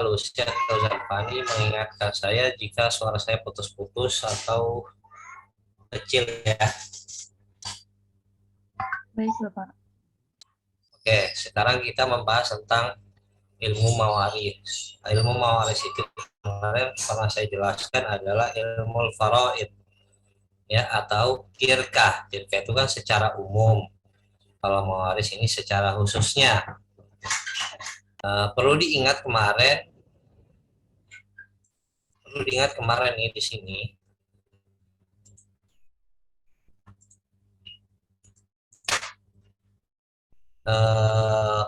Lucy atau Zarfani mengingatkan saya jika suara saya putus-putus atau kecil ya. Baik, Bapak. Oke, sekarang kita membahas tentang ilmu mawaris. Ilmu mawaris itu kemarin pernah saya jelaskan adalah ilmu faraid ya, atau tirkah. Tirkah itu kan secara umum. Kalau mawaris ini secara khususnya. Perlu diingat kemarin nih di sini. Eh,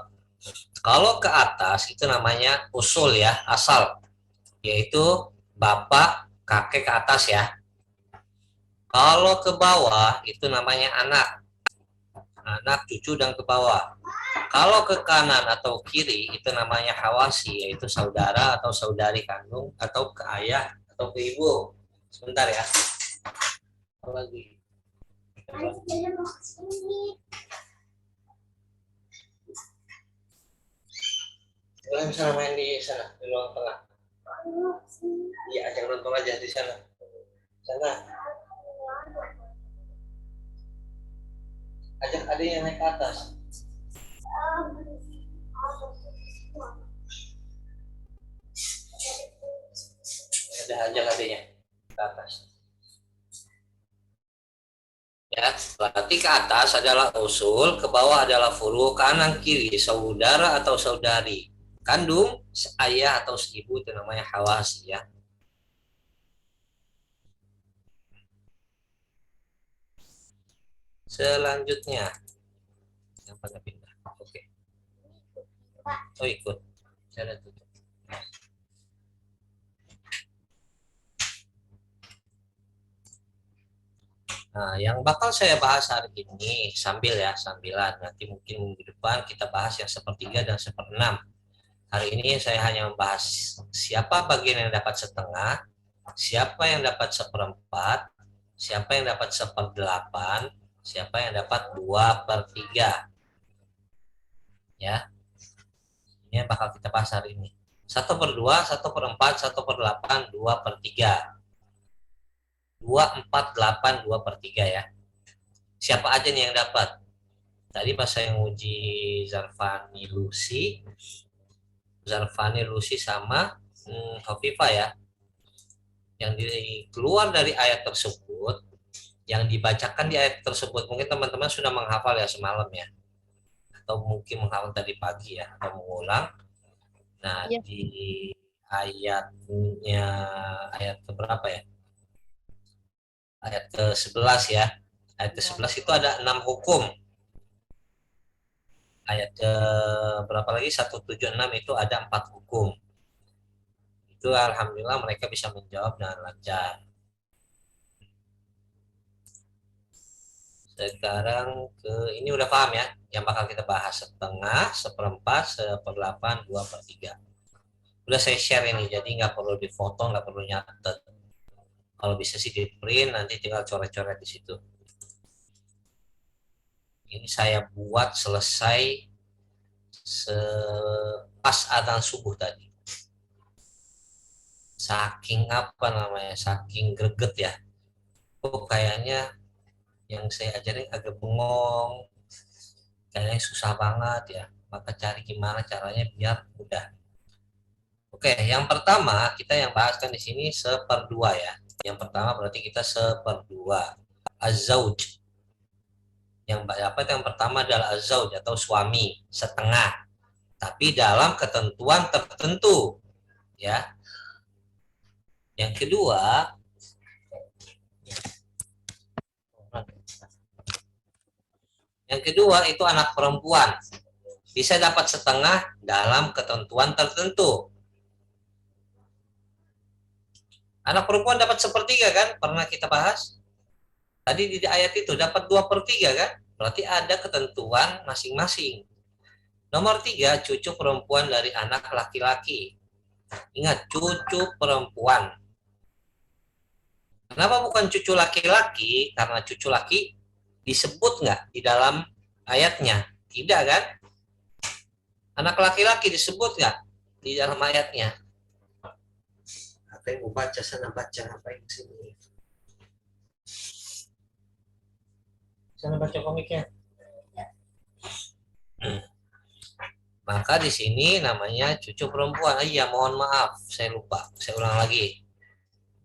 Kalau ke atas itu namanya usul ya, asal, yaitu bapak, kakek ke atas ya. Kalau ke bawah itu namanya anak, cucu dan ke bawah. Kalau ke kanan atau kiri itu namanya hawasi, yaitu saudara atau saudari kandung atau ke ayah atau ke ibu. Sebentar ya. Apa lagi? Kalian bisa main di sana, di ruang tengah. Iya, ajak nonton aja di sana. Sana. Ajak adik yang naik ke atas. Ada ajak adiknya ke atas. Ya, berarti ke atas adalah usul, ke bawah adalah furu, kanan kiri saudara atau saudari kandung, ayah atau ibu itu namanya hawasi ya. Selanjutnya yang pada pindah. Oke. Oh ikut. Saya tutup. Nah, yang bakal saya bahas hari ini sambilan. Nanti mungkin minggu depan kita bahas yang sepertiga dan seperenam. Hari ini saya hanya membahas siapa bagian yang dapat setengah, siapa yang dapat seperempat, siapa yang dapat seperdelapan, siapa yang dapat 2/3. Ya, ini yang bakal kita bahas hari ini. 1/2, 1/4, 1/8, 2/3. 2/4, 8, 2/3 ya. Siapa aja nih yang dapat? Tadi pas saya nguji Zarfani Lucy sama Hovifa ya. Yang keluar dari ayat tersebut, yang dibacakan di ayat tersebut, mungkin teman-teman sudah menghafal ya semalam ya, atau mungkin menghafal tadi pagi ya, atau mengulang. Nah, Ya. di ayatnya, ayat keberapa ya? Ayat ke-11 ya. Ayat ke-11 itu ada 6 hukum. Ayat ke berapa lagi? 176 itu ada 4 hukum. Itu alhamdulillah mereka bisa menjawab dengan lancar. Sekarang ini udah paham ya, yang bakal kita bahas setengah, seperempat, seperdelapan, 2/3. Udah saya share ini, jadi nggak perlu difoto, nggak perlu nyatet. Kalau bisa sih di print, nanti tinggal coret-coret di situ. Ini saya buat selesai pas adzan subuh tadi. Saking apa namanya, saking greget ya. Oh kayaknya yang saya ajarin agak bengong, kayaknya susah banget ya. Maka cari gimana caranya biar mudah. Oke, yang pertama kita yang bahaskan di sini 1/2 ya. Yang pertama berarti kita 1/2. Az-zauj. Yang pertama adalah az-zauj atau suami, setengah. Tapi dalam ketentuan tertentu, ya. Yang kedua, itu anak perempuan. Bisa dapat setengah dalam ketentuan tertentu. Anak perempuan dapat 1/3 kan? Pernah kita bahas? Tadi di ayat itu dapat 2/3 kan? Berarti ada ketentuan masing-masing. Nomor 3, cucu perempuan dari anak laki-laki. Ingat, cucu perempuan. Kenapa bukan cucu laki-laki? Karena cucu laki disebut nggak di dalam ayatnya? Tidak kan? Anak laki-laki disebut nggak? di dalam ayatnya. Apa yang mau baca sana baca, apa yang sini sana baca komiknya. Maka di sini namanya cucu perempuan. Iya, mohon maaf, saya lupa. Saya ulang lagi.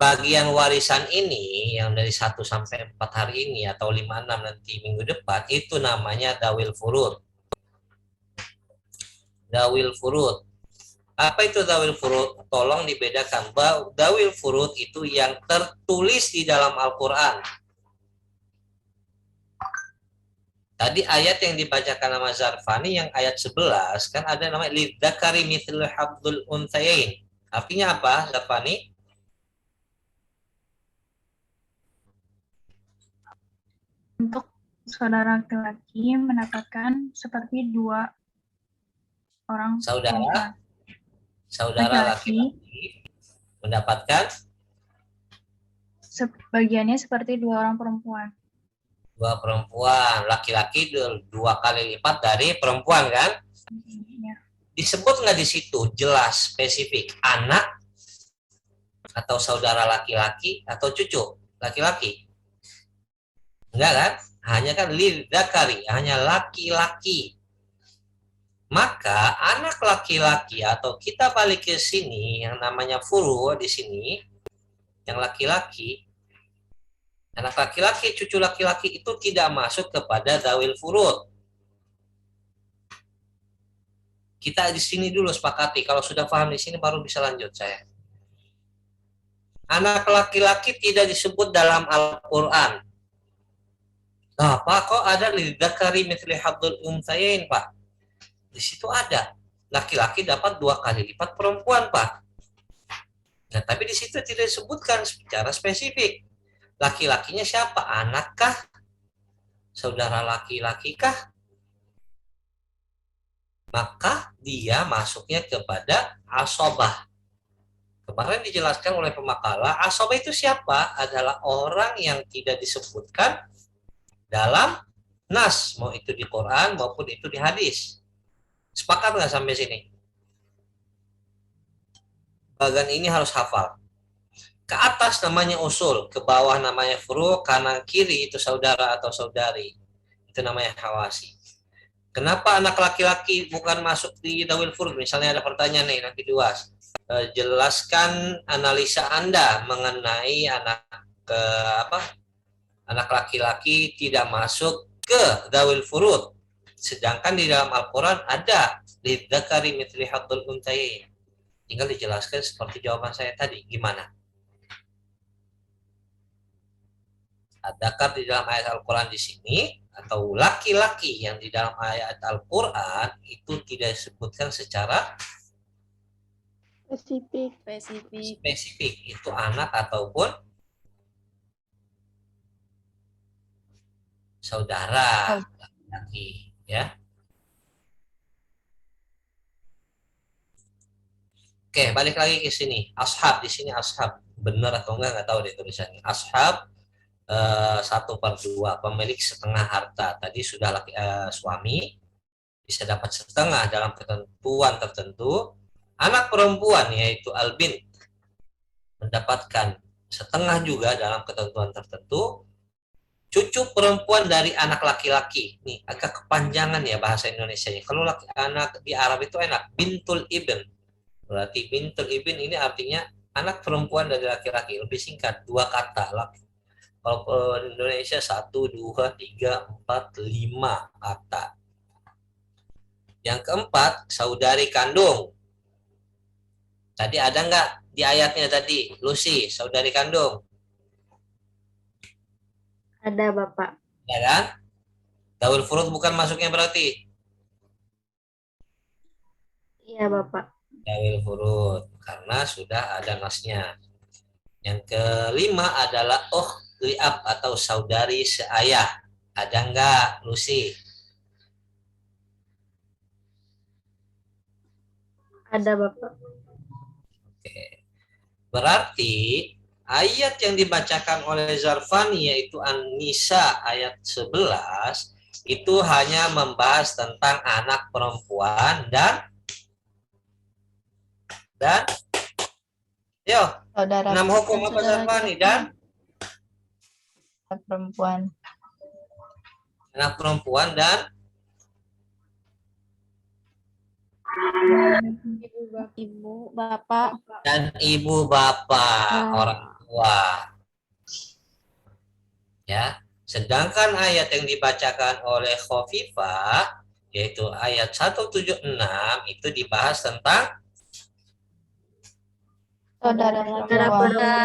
Bagian warisan ini yang dari 1 sampai 4 hari ini atau 5, 6 nanti minggu depan itu namanya dawil furud. Dawil furud. Apa itu dawil furud? Tolong dibedakan. Dawil furud itu yang tertulis di dalam Al-Qur'an. Tadi ayat yang dibacakan nama Zarfani yang ayat 11 kan ada namanya lidzakari mithlu habdul unthayain. Artinya apa, Zarfani? Untuk saudara laki-laki mendapatkan seperti 2 orang perempuan. Saudara laki-laki mendapatkan sebagiannya seperti 2 orang perempuan. 2 perempuan, laki-laki 2 kali lipat dari perempuan kan? Ya. Disebut nggak di situ jelas spesifik anak atau saudara laki-laki atau cucu laki-laki? Enggak kan? Hanya kan lidzakari, hanya laki-laki. Maka anak laki-laki atau kita balik ke sini yang namanya furu di sini, yang laki-laki, anak laki-laki, cucu laki-laki itu tidak masuk kepada dawil furud. Kita di sini dulu sepakati. Kalau sudah paham di sini baru bisa lanjut saya. Anak laki-laki tidak disebut dalam Al-Qur'an. Nah, Pak, kok ada lidzakari mithli hadul unthayain, Pak? Di situ ada. Laki-laki dapat 2 kali lipat perempuan, Pak. Nah, tapi di situ tidak disebutkan secara spesifik. Laki-lakinya siapa? Anakkah? Saudara laki-laki kah? Maka dia masuknya kepada asobah. Kemarin dijelaskan oleh pemakalah, asobah itu siapa? Adalah orang yang tidak disebutkan dalam nas, mau itu di Quran maupun itu di hadis. Sepakat nggak sampai sini? Bagian ini harus hafal. Ke atas namanya usul, ke bawah namanya furu, kanan kiri itu saudara atau saudari. Itu namanya hawasi. Kenapa anak laki-laki bukan masuk di dawil furud? Misalnya ada pertanyaan nih, nanti duas. Jelaskan analisa Anda mengenai anak laki-laki tidak masuk ke dawil furud. Sedangkan di dalam Al-Quran ada lidzakari mithli hadul unthayain. Tinggal dijelaskan seperti jawaban saya tadi. Gimana? Adakah di dalam ayat Al-Quran di sini atau laki-laki yang di dalam ayat Al-Quran itu tidak disebutkan secara spesifik itu anak ataupun saudara laki-laki, ya. Oke, balik lagi ke sini. Ashab di sini ashab benar atau enggak tahu deh tulisannya. Ashab 1/2 pemilik setengah harta. Tadi sudah suami bisa dapat setengah dalam ketentuan tertentu. Anak perempuan yaitu albin mendapatkan setengah juga dalam ketentuan tertentu. Cucu perempuan dari anak laki-laki. Nih agak kepanjangan ya bahasa Indonesia-nya. Kalau anak di Arab itu enak, bintul ibn. Berarti bintul ibn ini artinya anak perempuan dari laki-laki. Lebih singkat, 2 kata. Kalau Indonesia 1, 2, 3, 4, 5 kata. Yang keempat, saudari kandung. Tadi ada nggak di ayatnya tadi, Lucy, saudari kandung? Ada, Bapak. Ya kan? Dawil furud bukan masuknya berarti? Iya, Bapak. Dawil furud, karena sudah ada nasnya. Yang kelima adalah liab atau saudari seayah. Ada nggak, Lucy? Ada, Bapak. Oke. Berarti ayat yang dibacakan oleh Zarfani yaitu An-Nisa ayat 11 itu hanya membahas tentang anak perempuan dan dan yo, Saudara 6 hukum apa Zarfani? Dan perempuan. anak perempuan dan Ibu, bapak. ibu bapak orang tua. Ya. Sedangkan ayat yang dibacakan oleh Khofifah yaitu ayat 176 itu dibahas tentang Saudara laki-laki.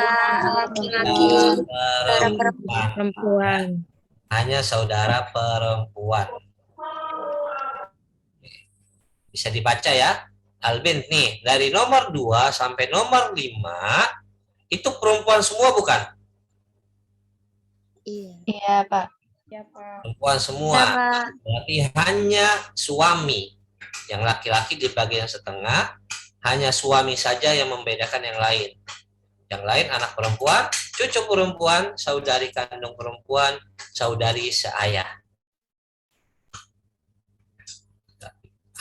perempuan. Hanya saudara perempuan. Bisa dibaca ya. Albin nih, dari nomor 2 sampai nomor 5 itu perempuan semua bukan? Iya, Pak. Perempuan semua. Berarti hanya suami. Yang laki-laki di bagian setengah, hanya suami saja yang membedakan yang lain. Yang lain anak perempuan, cucu perempuan, saudari kandung perempuan, saudari seayah.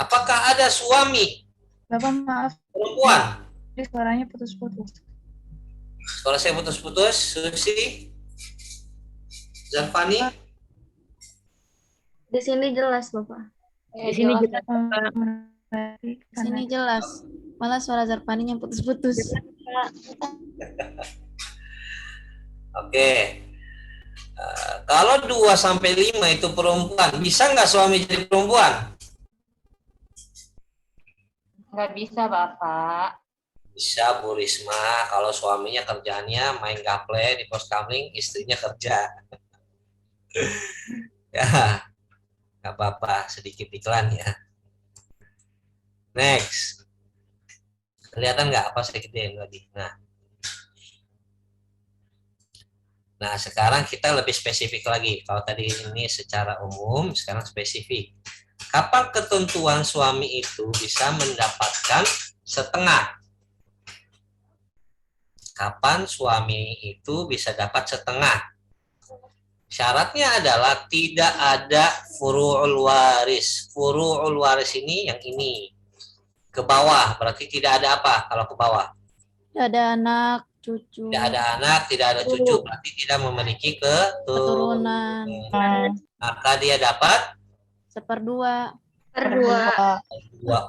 Apakah ada suami Bapak maaf, perempuan? suaranya putus-putus. Suara saya putus-putus, Susi, Zarfani. Di sini jelas, Bapak. Di sini jelas. Di Sini jelas. Malah suara Zarpani yang putus-putus. Oke. Kalau 2 sampai 5 itu perempuan, bisa nggak suami jadi perempuan? Nggak bisa, Bapak. Bisa, Bu Risma. Kalau suaminya kerjaannya main gaple di pos kamling, istrinya kerja. Ya, nggak apa-apa. Sedikit iklan ya. Next. Kelihatan nggak apa saya gedein lagi? Nah, sekarang kita lebih spesifik lagi. Kalau tadi ini secara umum, sekarang spesifik. Kapan ketentuan suami itu bisa mendapatkan setengah? Kapan suami itu bisa dapat setengah? Syaratnya adalah tidak ada furu'ul waris. Furu'ul waris ini yang ini. Ke bawah, berarti tidak ada apa kalau ke bawah? Tidak ada anak, cucu, Tidak ada anak, tidak ada cucu, berarti tidak memiliki keturunan. keturunan. Maka dia dapat Seperdua. dua.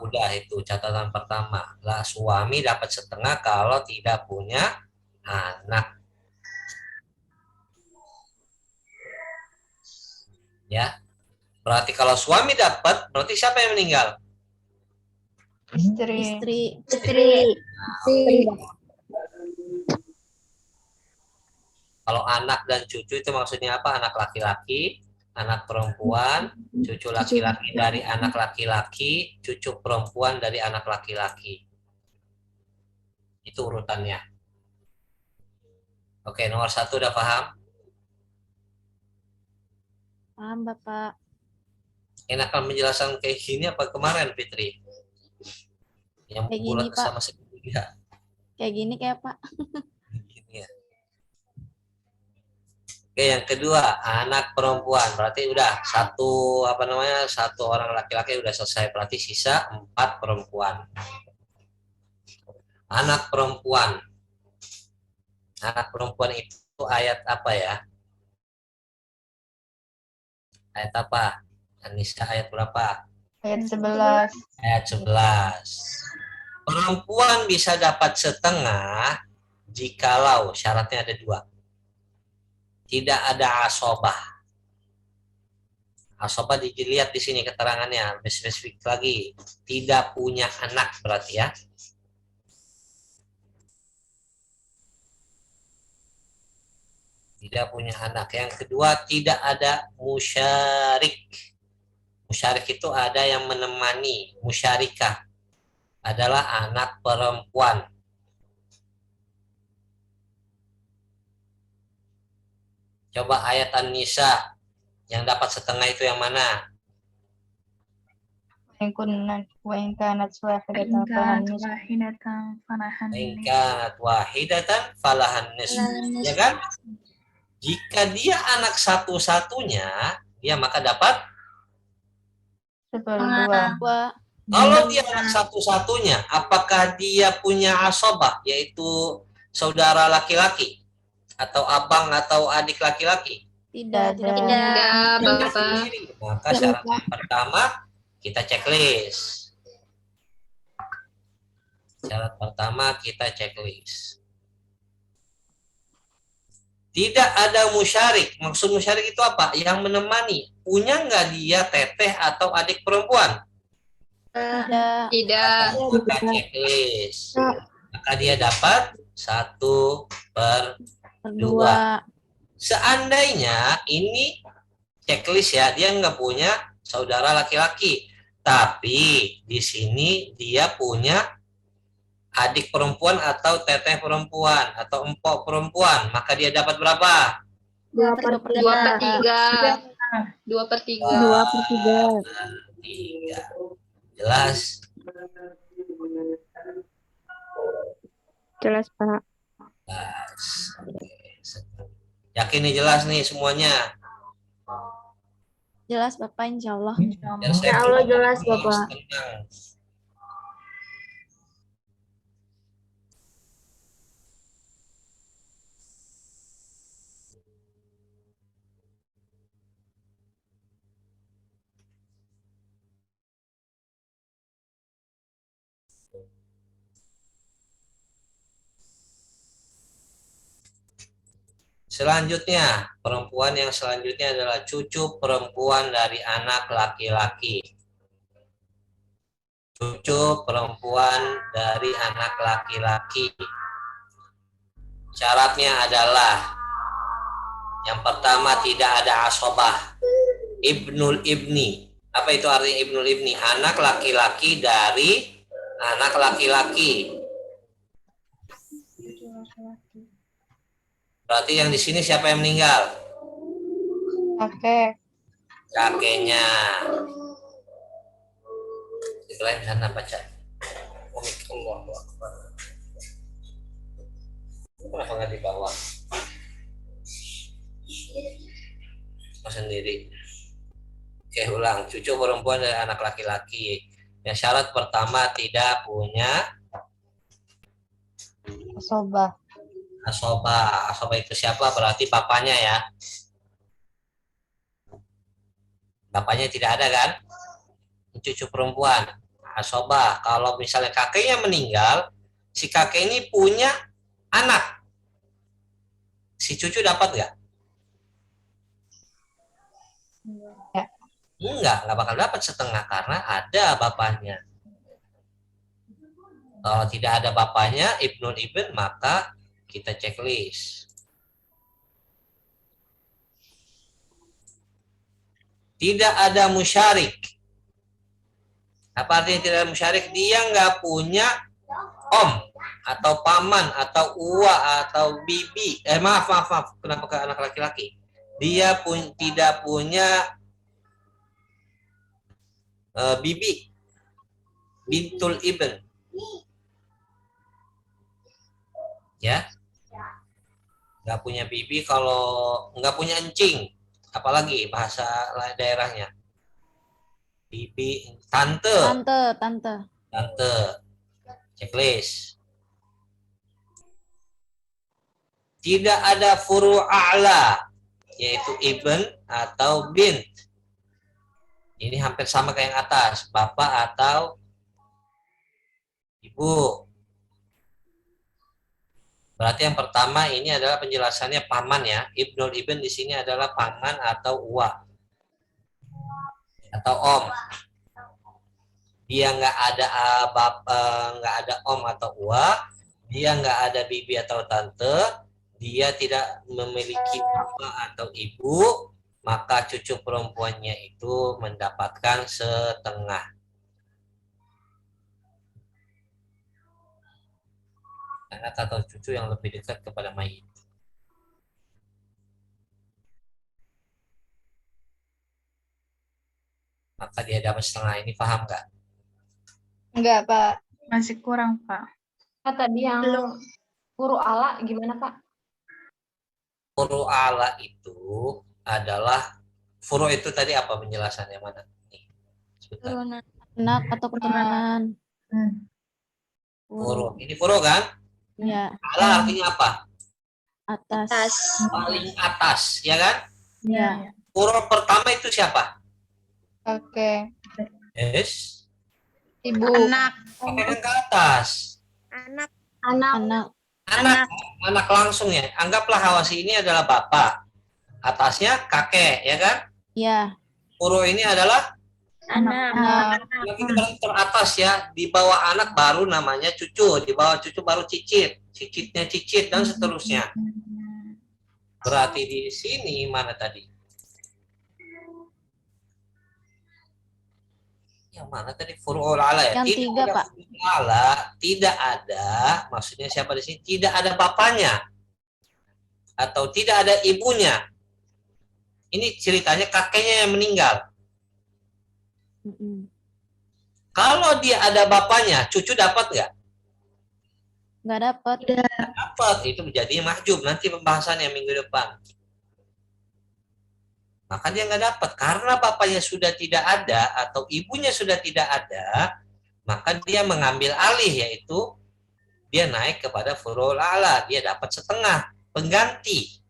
Udah itu catatan pertama. Lah suami dapat setengah kalau tidak punya anak. Ya. Berarti kalau suami dapat, berarti siapa yang meninggal? Istri. Istri. Kalau anak dan cucu itu maksudnya apa? Anak laki-laki, anak perempuan, cucu laki-laki dari anak laki-laki, cucu perempuan dari anak laki-laki. Itu urutannya. Oke, nomor 1 udah paham? Paham, Bapak. Enakan menjelaskan kayak gini apa kemarin, Fitri? Yang Kayak bulat gini, Pak. sama segitiga. Kayak gini kayak Pak. Gini ya. Oke, yang kedua, anak perempuan. Berarti udah satu orang laki-laki udah selesai. Berarti sisa 4 perempuan. Anak perempuan. Anak perempuan itu ayat apa ya? Ayat apa? Anissa ayat berapa? Ayat 11. Ayat 11. Perempuan bisa dapat setengah jikalau syaratnya ada 2. Tidak ada asobah. Asobah dilihat di sini keterangannya, lebih spesifik lagi. Tidak punya anak berarti ya. Tidak punya anak. Yang kedua, tidak ada musyarik. Musyarik itu ada yang menemani. Musyarikah adalah anak perempuan. Coba ayat An-Nisa yang dapat setengah itu yang mana? Wa in kanat wahidatan falahan nisfu. Ingkanat wahidatan falahan nisfu. Ya kan? Jika dia anak satu-satunya, dia maka dapat Seperdua. Dua. Kalau dia anak satu-satunya, apakah dia punya asobah, yaitu saudara laki-laki, atau abang atau adik laki-laki? Tidak, tidak Tidak. punya. Tidak, Dia Bapak. sendiri. Maka syarat yang pertama kita checklist. Syarat pertama kita checklist. Tidak ada musyarik. Maksud musyarik itu apa? Yang menemani. Punya nggak dia teteh atau adik perempuan? Tidak. Tidak. Maka checklist. Maka dia dapat 1/2. Berdua. Seandainya ini checklist ya, dia nggak punya saudara laki-laki. Tapi di sini dia punya adik perempuan atau teteh perempuan atau empok perempuan, maka dia dapat berapa? 2/3. 2/3. 3. Jelas? Jelas, Pak. Jelas. Oke. Yakin nih jelas nih semuanya? Jelas Bapak, insya Allah. Biar saya Ya Allah, pribadi jelas, harus Bapak. tenang. Selanjutnya, perempuan yang selanjutnya adalah cucu perempuan dari anak laki-laki. Cucu perempuan dari anak laki-laki. Syaratnya adalah yang pertama tidak ada asobah. Ibnul ibni. Apa itu artinya ibnul ibni? Anak laki-laki dari anak laki-laki. Berarti yang di sini siapa yang meninggal? Oke. Kakeknya. Di lain sana baca. Allahu Akbar. Kenapa nggak di bawah? Sendiri. Oke, ulang. Cucu perempuan dari anak laki-laki. Yang syarat pertama tidak punya Asobah. asobah. Asobah itu siapa? Berarti bapaknya ya. Bapaknya tidak ada kan? Cucu perempuan. Asobah. Kalau misalnya kakeknya meninggal, si kakek ini punya anak. Si cucu dapat nggak? Nggak bakal dapat setengah karena ada bapaknya. Kalau tidak ada bapaknya, ibnul ibn, maka kita checklist. Tidak ada musyarik. Apa artinya tidak ada musyarik? Dia nggak punya om atau paman atau uwa atau bibi. Maaf. Kenapa ke anak laki-laki? Dia tidak punya bibi. Bintul ibn. Ya, nggak punya bibi, kalau nggak punya encing, apalagi bahasa daerahnya, bibi, tante, checklist. Tidak ada furu a'la, yaitu ibn atau bint. Ini hampir sama kayak yang atas, bapak atau ibu. Berarti yang pertama ini adalah penjelasannya paman ya. Ibnul ibn di sini adalah paman atau uwa atau om. Dia nggak ada nggak ada om atau uwa, dia nggak ada bibi atau tante, dia tidak memiliki bapak atau ibu, maka cucu perempuannya itu mendapatkan setengah. Anak atau cucu yang lebih dekat kepada mayit. Maka dia dapat setengah. Ini paham nggak? Enggak, Pak. Masih kurang, Pak. Tadi yang furu ala gimana, Pak? Furu ala itu adalah, furu itu tadi apa penjelasannya mana? Nih, sebentar. Anak atau keturunan. Furo. Ini furo kan? Ya. Ala artinya apa? Atas. Paling atas, ya kan? Ya. Furo pertama itu siapa? Oke. Yes. Ibu. Anak. Kakek kan ke atas. Anak. Anak langsung ya. Anggaplah Hawasi ini adalah bapak. Atasnya kakek, ya kan? Ya. Furo ini adalah Anak. anak itu berarti teratas ya. Di bawah anak baru namanya cucu. Di bawah cucu baru cicit. Cicitnya cicit dan seterusnya. Berarti di sini mana tadi? Yang mana tadi? Furu'ul ala ya? Yang Tidak tiga, ada Pak. furu'ul ala, tidak ada. Maksudnya siapa di sini? Tidak ada bapaknya. Atau tidak ada ibunya. Ini ceritanya kakeknya yang meninggal. Kalau dia ada bapaknya, cucu dapat nggak? Nggak dapat. Dapat. Itu menjadi mahjub. Nanti pembahasannya minggu depan. Maka dia nggak dapat. Karena bapaknya sudah tidak ada atau ibunya sudah tidak ada, maka dia mengambil alih, yaitu dia naik kepada furu'ul a'la. Dia dapat setengah pengganti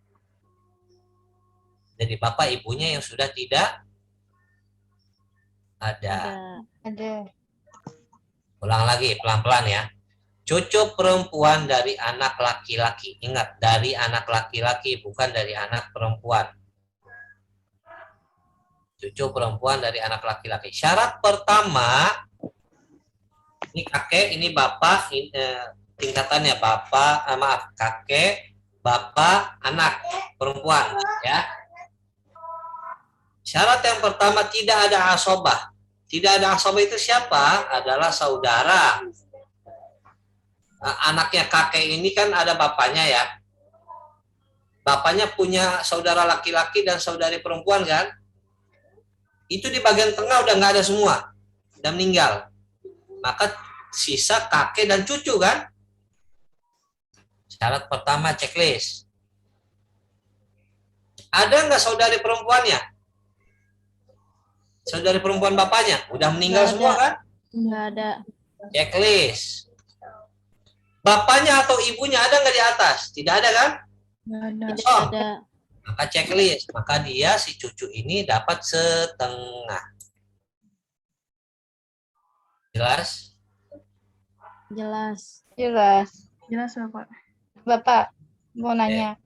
dari bapak ibunya yang sudah tidak ada. Ada. Ulang lagi pelan-pelan ya. Cucu perempuan dari anak laki-laki. Ingat, dari anak laki-laki, bukan dari anak perempuan. Cucu perempuan dari anak laki-laki. Syarat pertama, ini kakek, ini bapak, tingkatannya bapak, kakek, bapak, anak perempuan, ya. Syarat yang pertama, tidak ada asobah. Tidak ada asobah itu siapa? Adalah saudara. Anaknya kakek ini kan ada bapaknya ya. Bapaknya punya saudara laki-laki dan saudari perempuan kan? Itu di bagian tengah udah nggak ada semua. Udah meninggal. Maka sisa kakek dan cucu kan? Syarat pertama checklist. Ada nggak saudari perempuannya? Saudari perempuan bapaknya? Udah meninggal Nggak semua ada. kan? Nggak ada. Checklist. Bapaknya atau ibunya ada nggak di atas? Tidak ada kan? Nggak ada. Tidak Oh. ada. Maka checklist. Maka dia, si cucu ini dapat setengah. Jelas? Jelas. Jelas. Jelas Bapak. Bapak, mau nanya.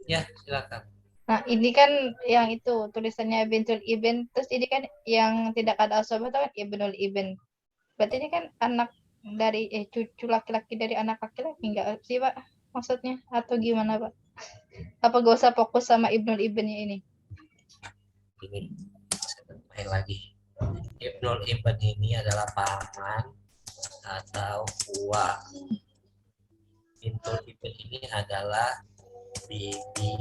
Ya, silakan. Nah, ini kan yang itu tulisannya bintul ibn, terus ini kan yang tidak ada asabah itu kan ibnul ibn. Berarti ini kan anak dari cucu laki-laki dari anak laki-laki enggak sih, Pak? Maksudnya atau gimana, Pak? Apa gak usah fokus sama ibnul ibnnya ini? Ini saya tambahin lagi. Ibnul Ibn ini adalah paman atau uwa. Bintul Ibn ini adalah bibi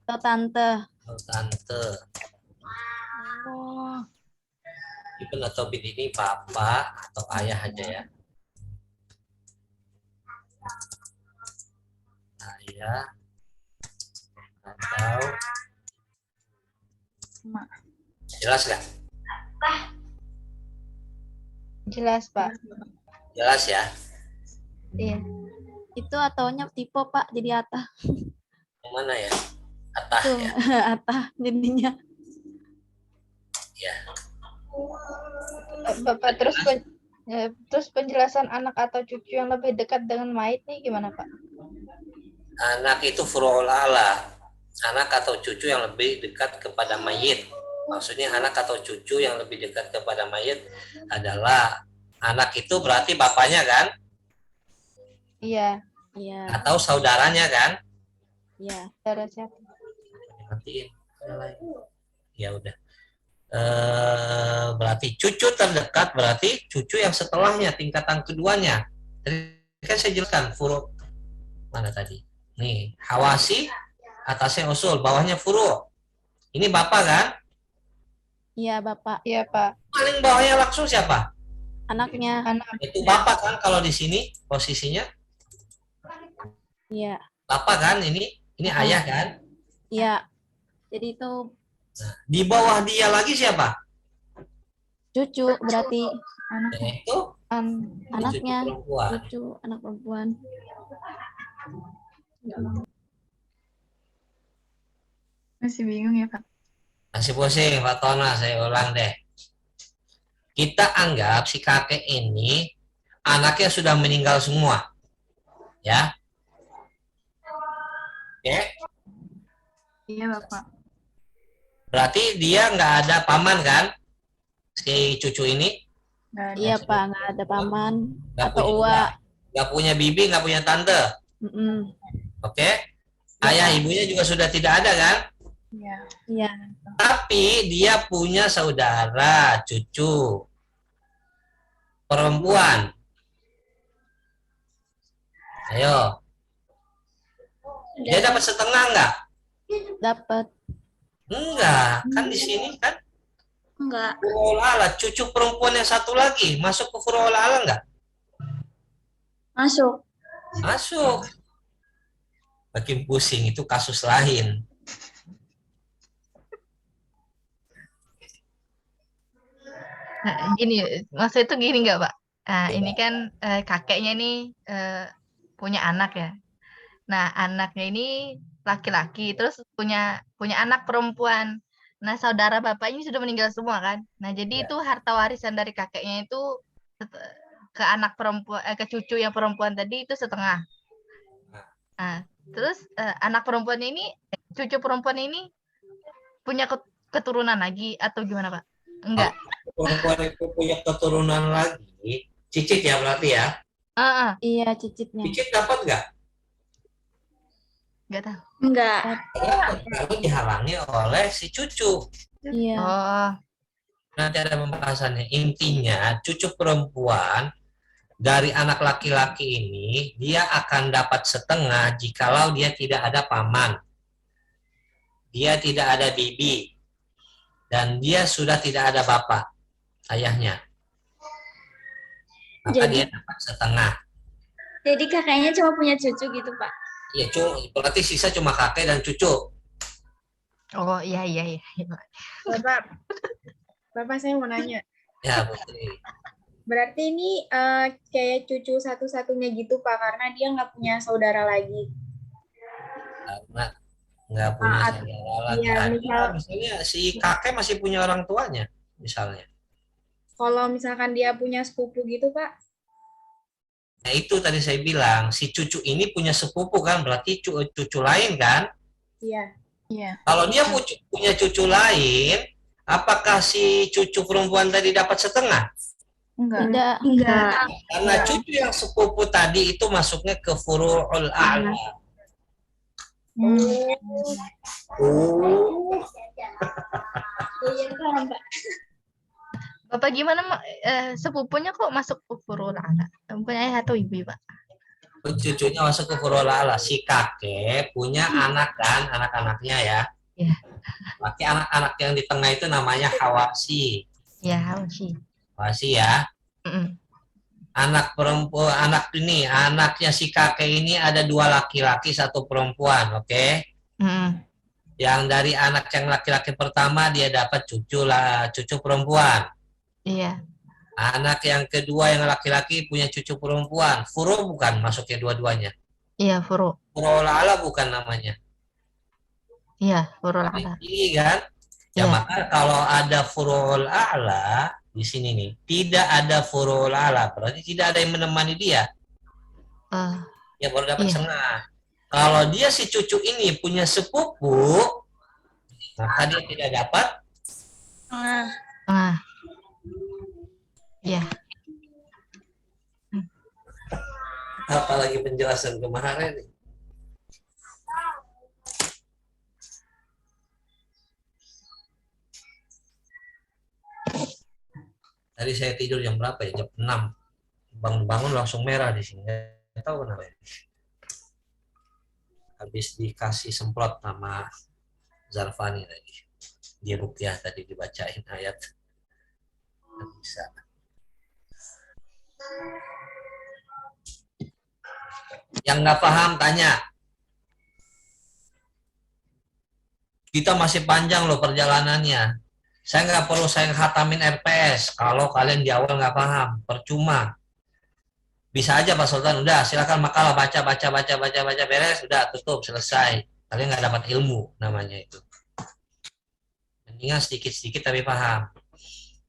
Atau tante. atau tante. Oh. Ibn atau bin ini bapak atau ayah aja ya. Ayah atau Mak. jelas nggak? Jelas, Pak. Jelas ya. Iya. Itu ataunya tipe, Pak. Jadi Atah. Yang mana ya? Atah Tuh. ya. Atah jadinya. Ya. Bapak terus penjelasan anak atau cucu yang lebih dekat dengan mayit nih gimana, Pak? Anak itu furu'ul ala. Anak atau cucu yang lebih dekat kepada mayit. Maksudnya anak atau cucu yang lebih dekat kepada mayit adalah anak itu berarti bapaknya kan? Iya, Iya. Atau saudaranya kan? Iya. saudara siapa? Matiin. Ya udah. Berarti cucu terdekat berarti cucu yang setelahnya, tingkatan keduanya. Tadi kan saya jelaskan furu. Mana tadi? Nih, Hawasi, atasnya usul, bawahnya furu. Ini bapak kan? Iya, Bapak. Iya, Pak. Paling bawahnya langsung siapa? Anaknya. Anak. Itu bapak kan kalau di sini posisinya? Iya. Bapak kan ini ayah kan? Iya. Jadi itu Nah, di bawah dia lagi siapa? Cucu berarti Anaknya. Yaitu anaknya. cucu perempuan. Cucu anak perempuan. Masih bingung ya, Pak? Masih pusing, Pak Tona, saya ulang deh. Kita anggap si kakek ini anaknya sudah meninggal semua. Ya. Oke. Iya, Bapak. Berarti dia nggak ada paman kan? Si cucu ini Nggak ada. Iya Pak, nggak ada paman nggak atau punya uak. nggak punya bibi, nggak punya tante. Mm-mm. Oke. Ayah ibunya juga sudah tidak ada kan? Iya. Iya. Tapi dia punya saudara, cucu perempuan. Ayo. Dia dapat setengah nggak? Dapat. Enggak, kan di sini kan Enggak. Furoul Ala, cucu perempuan yang satu lagi masuk ke Furoul Ala enggak? Masuk. Masuk. Makin pusing, itu kasus lain. Nah, gini, maksud itu gini nggak, Pak? Nah, ini kan kakeknya nih punya anak ya. Nah, anaknya ini laki-laki, terus punya anak perempuan. Nah, saudara bapak ini sudah meninggal semua kan. Nah, jadi Ya. itu harta warisan dari kakeknya itu ke anak perempuan, ke cucu yang perempuan tadi itu setengah. Nah, terus anak perempuan ini, cucu perempuan ini punya keturunan lagi atau gimana, Pak? Enggak. Perempuan itu punya keturunan lagi, cicit ya berarti ya? Iya, cicitnya. Cicit dapat nggak? Enggak tahu. Enggak. Kalau dihalangi oleh si cucu. Iya. Oh, Nanti ada pembahasannya. Intinya cucu perempuan dari anak laki-laki ini dia akan dapat setengah jikalau dia tidak ada paman, dia tidak ada bibi, dan dia sudah tidak ada bapak, ayahnya. Maka Jadi- dia dapat setengah. Jadi kakaknya cuma punya cucu gitu, Pak. Ya, berarti sisa cuma kakek dan cucu. oh iya. Bapak saya mau nanya. Ya, Putri. Berarti ini kayak cucu satu-satunya gitu, Pak, karena dia nggak punya saudara lagi. Karena nggak punya Maaf. saudara lagi. Iya, Ada, misalnya si kakek masih punya orang tuanya, misalnya. Kalau misalkan dia punya sepupu gitu, Pak. Nah, itu tadi saya bilang, si cucu ini punya sepupu kan, berarti cucu lain kan? Iya. Iya. Kalau dia punya cucu lain, apakah si cucu perempuan tadi dapat setengah? Enggak. Tidak. Enggak. Karena cucu yang sepupu tadi itu masuknya ke furu'ul a'la. Oh, Iya, paham, Pak. Bapak gimana, sepupunya kok masuk ke Furul Ala? Bukan ayah atau ibu, Pak? cucunya masuk ke furu'ul a'la. Si kakek punya anak kan, anak-anaknya ya. Iya. Berarti anak-anak yang di tengah itu namanya Hawasi. Ya, sih. Hawasi ya. Anak perempuan, anaknya si kakek ini ada 2 laki-laki, 1 perempuan, oke? Yang dari anak yang laki-laki pertama dia dapat cucu perempuan. Iya. Anak yang kedua yang laki-laki punya cucu perempuan. Furu bukan masuknya dua-duanya. Iya, Furul. Furul ala bukan namanya. Iya, Furul Ala. Ini kan? Ya, Iya. maka kalau ada furul a'la di sini nih, tidak ada furul a'la, berarti tidak ada yang menemani dia. Ya baru dapat Iya. setengah. Kalau dia si cucu ini punya sepupu, maka dia tidak dapat. Iya. Apalagi penjelasan kemarin nih. Tadi saya tidur jam berapa ya? Jam 6. Bangun-bangun langsung merah di sini. Nggak tahu kenapa ya. Habis dikasih semprot sama Zarfani tadi. Di ruqyah tadi dibacain ayat. Nggak bisa. Yang nggak paham tanya. Kita masih panjang loh perjalanannya. Saya nggak perlu saya khatamin RPS. Kalau kalian di awal nggak paham, percuma. Bisa aja Pak Sultan, udah silakan makalah, baca, beres, udah tutup, selesai. Kalian nggak dapat ilmu namanya itu. Mendingan sedikit-sedikit tapi paham.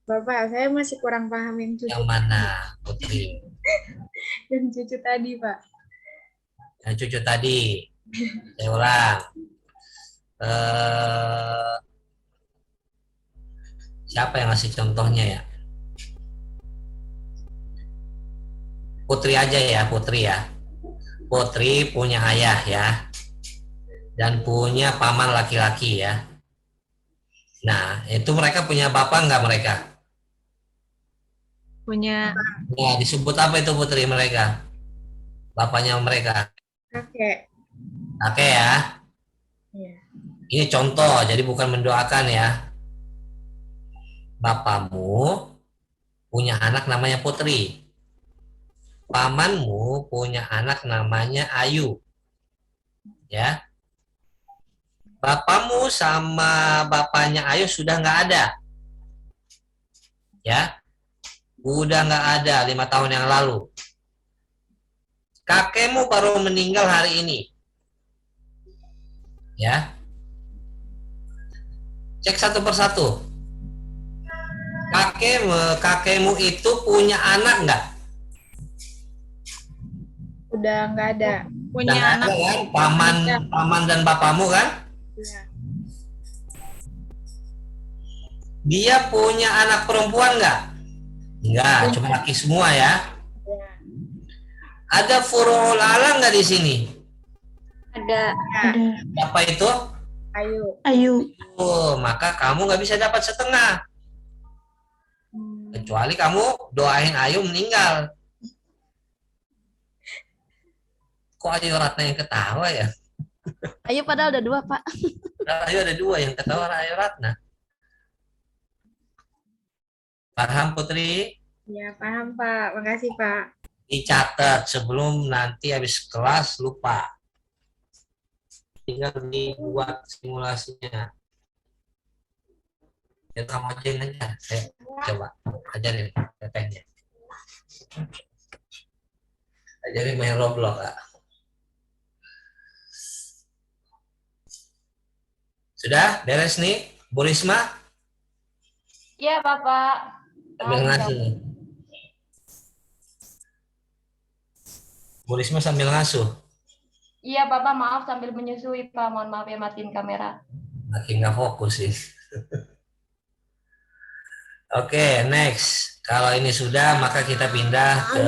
Bapak, saya masih kurang paham yang cucu Yang mana, Putri? dan cucu tadi, Pak. Yang cucu tadi. Saya ulang. Siapa yang ngasih contohnya ya? Putri aja ya, Putri ya. Putri punya ayah ya. Dan punya paman laki-laki ya. Nah, itu mereka punya bapak nggak mereka? Punya. Ya, disebut apa itu Putri mereka? Bapaknya mereka. Kakek. Kakek ya. Iya. Ini contoh, jadi bukan mendoakan ya. Bapakmu punya anak namanya Putri. Pamanmu punya anak namanya Ayu. Ya. Bapakmu sama bapaknya Ayu sudah nggak ada. Ya. Udah nggak ada 5 tahun yang lalu. Kakekmu baru meninggal hari ini. Ya. Cek satu persatu. Kakekmu itu punya anak nggak? Udah nggak ada. Punya Udah anak. ada kan? Paman dan bapakmu kan? Iya. Dia punya anak perempuan nggak? Enggak, cuma laki semua ya. Iya. Ada furu'ul alam nggak di sini? Ada. Apa itu? Ayu. Ayu. Oh, maka kamu nggak bisa dapat setengah. Kecuali kamu doain Ayu meninggal. Kok Ayu Ratna yang ketawa ya? Ayo padahal ada 2, Pak. Ayu ada 2 yang ketawa Ayu Ratna. Paham Putri? Ya, paham, Pak. Makasih, Pak. Dicatat sebelum nanti habis kelas lupa. Tinggal dibuat simulasinya. Ya kamu ajarin aja. Saya coba ajarin tetehnya. Ajarin main Roblox, Kak. Sudah beres nih, Bu Risma? Iya, Bapak. Sambil ngasuh. Bu Risma sambil ngasuh. Iya, Bapak, maaf sambil menyusui, Pak. Mohon maaf ya, matiin kamera. Makin nggak fokus sih. Oke, next. Kalau ini sudah, maka kita pindah ke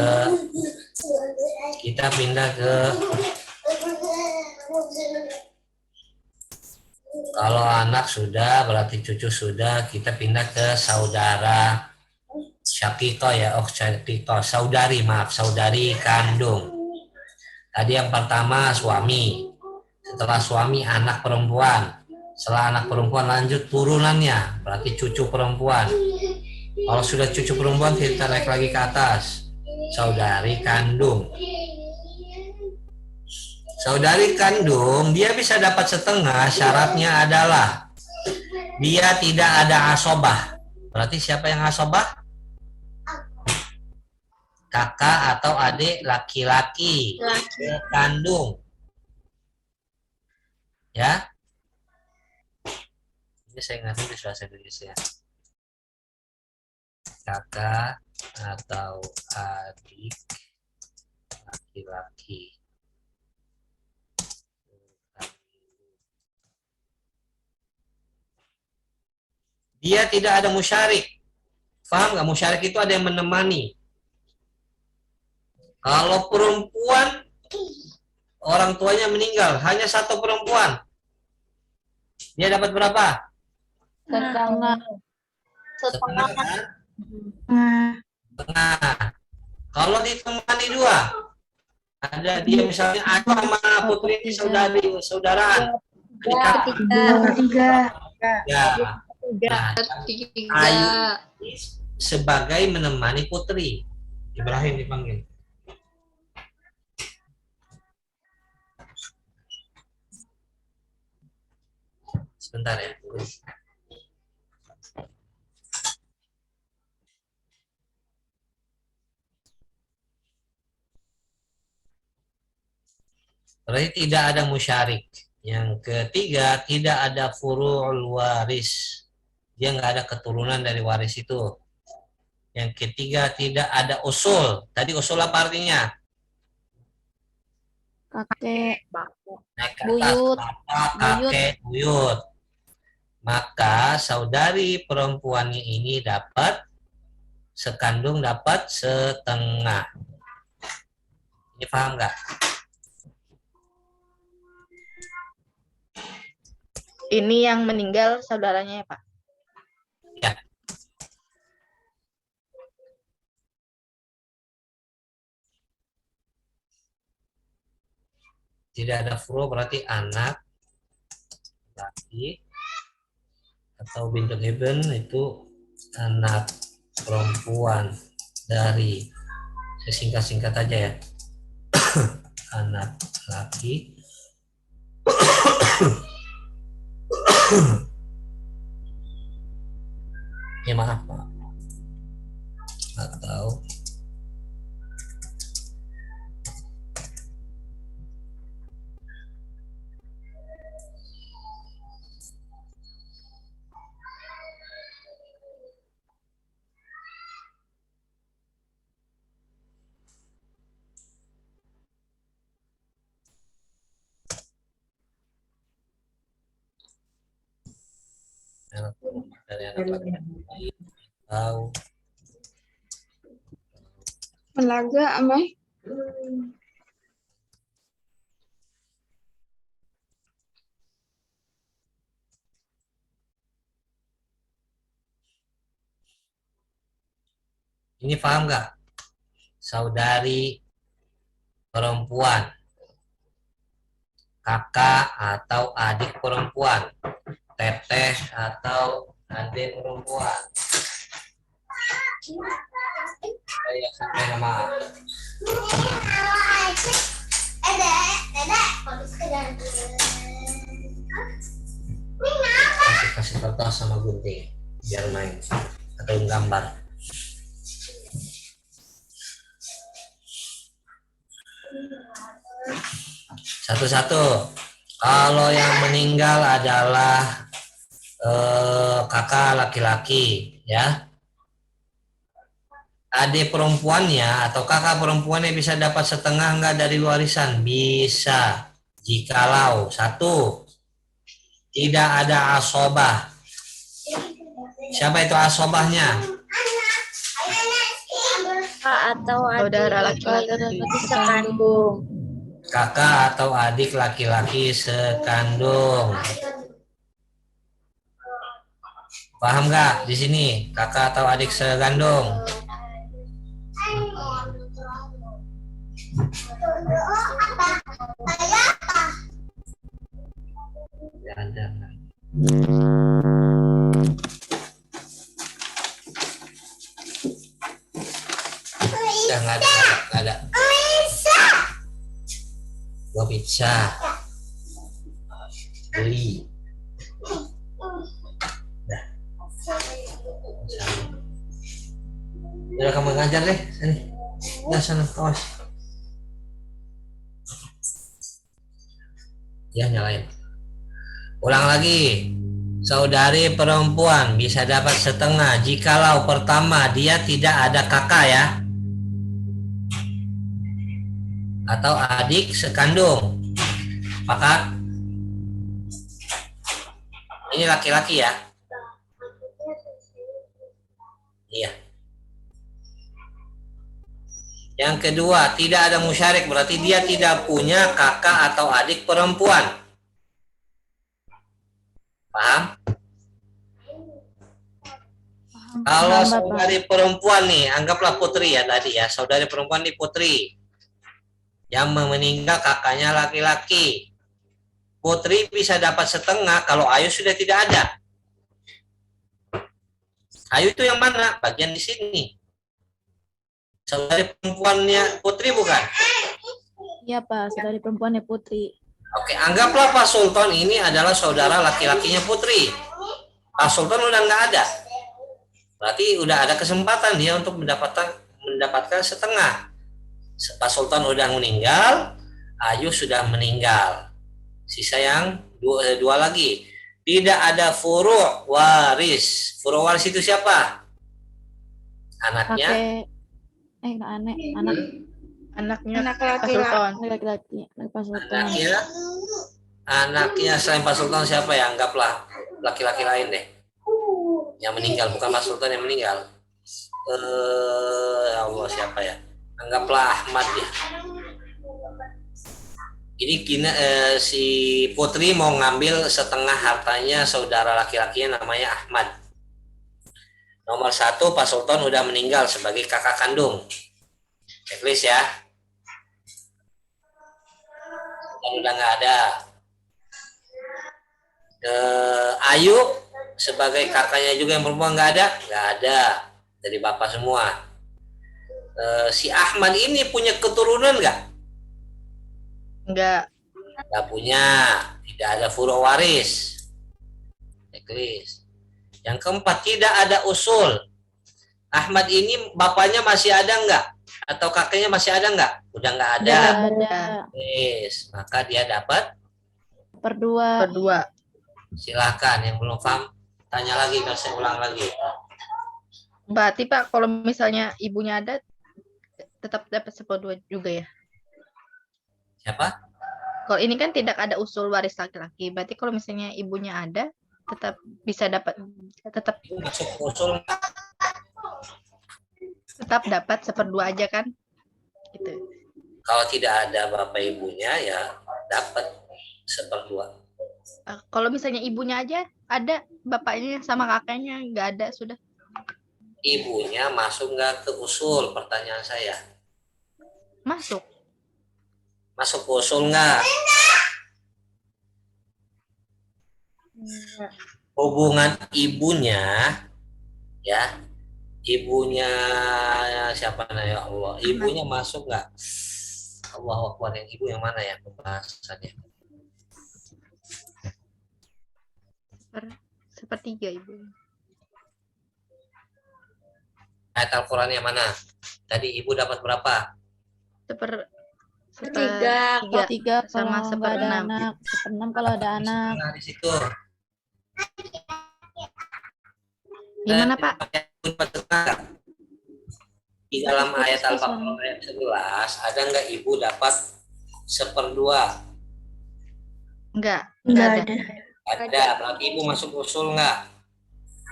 kalau anak sudah, berarti cucu sudah, kita pindah ke saudara Syakito ya, Syakito, saudari kandung. Tadi yang pertama suami, setelah suami anak perempuan, setelah anak perempuan lanjut turunannya, berarti cucu perempuan. Kalau sudah cucu perempuan kita naik lagi ke atas, saudari kandung. Saudari kandung, dia bisa dapat setengah, syaratnya adalah dia tidak ada asobah. Berarti siapa yang asobah? Kakak atau adik laki-laki kandung. Ya. Ini saya ngerti di bahasa Indonesia. Kakak atau adik laki-laki. Dia tidak ada musyarik. Paham nggak? Musyarik itu ada yang menemani. Kalau perempuan, orang tuanya meninggal, hanya satu perempuan. Dia dapat berapa? Setengah. Setengah kan? Nah, Setengah. Kalau ditemani 2, ada dia misalnya aku sama Putri ini saudaraan. tiga. Ya. Nah, Ayu ini sebagai menemani Putri. Ibrahim dipanggil. Sebentar ya. Berarti tidak ada musyarik. Yang ketiga, tidak ada furu'ul waris. Dia nggak ada keturunan dari waris itu. Yang ketiga, tidak ada usul. Tadi usul apa artinya? Kakek, Naik ke atas, buyut, bapak, kakek, buyut. Maka saudari perempuannya ini dapat sekandung, dapat setengah. Ini paham nggak? Ini yang meninggal saudaranya ya, Pak? Ya. Tidak ada furu berarti anak laki atau bintul ibn itu anak perempuan dari, saya singkat-singkat aja ya, anak laki ya maaf Pak, atau anak perempuan dari anak laki atau Melaga, Amai. ini paham nggak? Saudari perempuan, kakak atau adik perempuan, teteh atau adik perempuan. Saya sampai nama kasih kertas sama gunting biar main atau gambar. Satu-satu. Kalau yang meninggal adalah kakak laki-laki, ya. Adik perempuannya atau kakak perempuannya bisa dapat setengah enggak dari warisan? Bisa. Jikalau satu, tidak ada asobah. Siapa itu asobahnya? atau Saudara adik laki-laki sekandung. Kakak atau adik laki-laki sekandung. Paham nggak di sini? Kakak atau adik sekandung. Ya, ada. Udah nggak ada. Gua bisa beli. Dah. Udah kamu ngajar deh, sini. Udah sana, awas. Ya nyalain. Ulang lagi. Saudari perempuan bisa dapat setengah jikalau pertama dia tidak ada kakak ya, atau adik sekandung. Maka ini laki-laki ya. Iya. Yang kedua, tidak ada musyarik, berarti dia tidak punya kakak atau adik perempuan. Paham? Kalau saudari perempuan nih, anggaplah putri ya tadi ya, saudari perempuan nih putri. Yang meninggal kakaknya laki-laki. Putri bisa dapat setengah kalau Ayu sudah tidak ada. Ayu itu yang mana? Bagian di sini. Saudari perempuannya Putri bukan? Iya Pak, saudari perempuannya Putri. Oke, anggaplah Pak Sultan ini adalah saudara laki-lakinya Putri. Pak Sultan udah nggak ada. Berarti udah ada kesempatan dia untuk mendapatkan setengah. Pak Sultan udah meninggal, Ayu sudah meninggal. Sisa yang dua lagi. Tidak ada furu' waris. Furu' waris itu siapa? Anaknya? Pakai nggak aneh. Anak Anaknya Anak Pak laki-laki. Sultan. laki-laki, anak Pak Sultan. Anaknya selain Pak Sultan siapa ya? Anggaplah laki-laki lain deh. Yang meninggal, bukan Pak Sultan yang meninggal. Ya Allah, siapa ya? Anggaplah Ahmad ya. Ini si Putri mau ngambil setengah hartanya saudara laki-lakinya namanya Ahmad. Nomor 1, Pak Sultan udah meninggal sebagai kakak kandung. Checklist ya. Sultan udah nggak ada. Ayu sebagai kakaknya juga yang perempuan nggak ada? Nggak ada. Dari bapak semua. Si Ahmad ini punya keturunan nggak? Enggak. Nggak punya. Tidak ada furu' waris. Checklist. Yang keempat, tidak ada usul. Ahmad ini bapaknya masih ada nggak? Atau kakeknya masih ada nggak? Udah nggak ada. Nggak ada. Yes. Maka dia dapat. Berdua. Berdua. Silakan yang belum paham tanya lagi, kalau saya ulang lagi. Berarti Pak, kalau misalnya ibunya ada, tetap dapat seperdua juga ya? Siapa? Kalau ini kan tidak ada usul waris laki-laki, berarti kalau misalnya ibunya ada, tetap bisa dapat, tetap Itu masuk usul nggak? dapat seperdua aja kan? Gitu. Kalau tidak ada bapak ibunya ya dapat seperdua. Kalau misalnya ibunya aja ada, bapaknya sama kakaknya nggak ada sudah. Ibunya masuk nggak ke usul? Pertanyaan saya. Masuk. Masuk ke usul nggak? Hubungan ibunya, ya, ibunya siapa ya Allah? Ibunya masuk nggak? Allahu Akbar, yang ibu yang mana ya pembahasannya? Sepertiga ibu. Ayat Al-Quran yang mana? Tadi ibu dapat berapa? Sepertiga. Tiga Sama kalau nggak ada 1/6. anak. 1/6 kalau ada anak. Nah, di situ. Gimana Pak? Di dalam ayat Al-Baqarah ayat 11 ada nggak ibu dapat seperdua? Nggak Nggak ada. ada. Ada. Berarti ibu masuk usul nggak?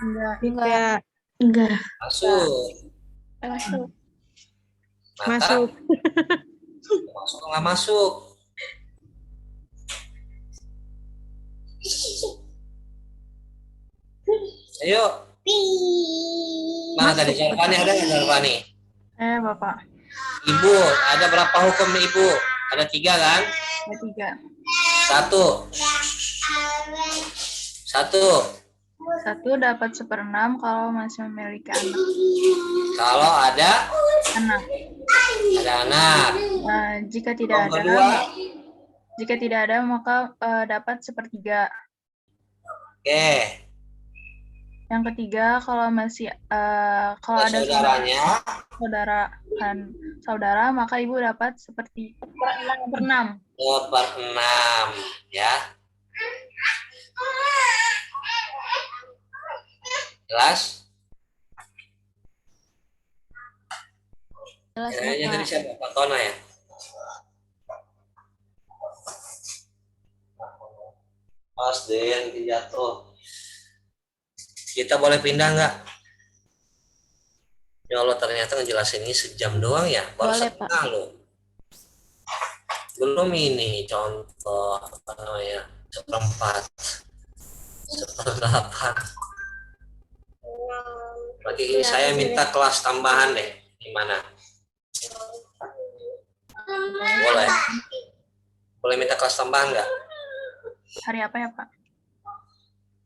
Enggak. Enggak. Enggak. Masuk. Masuk. Maka, Masuk. masuk nggak masuk? Ayo. Mana tadi Jarvani, ada nggak Jarvani? Bapak. Ibu, ada berapa hukum ibu? Ada 3 kan? Ada 3. Satu. 1 dapat 1/6 kalau masih memiliki anak. Kalau ada Anak. anak. Jika tidak Nomor ada, 2. maka dapat 1/3. Oke. Yang ketiga, kalau masih kalau ada Saudaranya. saudara, maka ibu dapat 1/6. 2/6 ya. Jelas? Jelas Kayaknya Bapak. tadi siapa? Pak Tona ya? Mas Den jatuh. Kita boleh pindah nggak? Ya Allah, ternyata ngejelasin ini sejam doang ya. Baru Boleh, setengah loh. Belum ini contoh apa namanya, 1/4, 1/8. Berarti ini saya minta kelas tambahan deh. Gimana? Boleh. Boleh minta kelas tambahan nggak? Hari apa ya, Pak?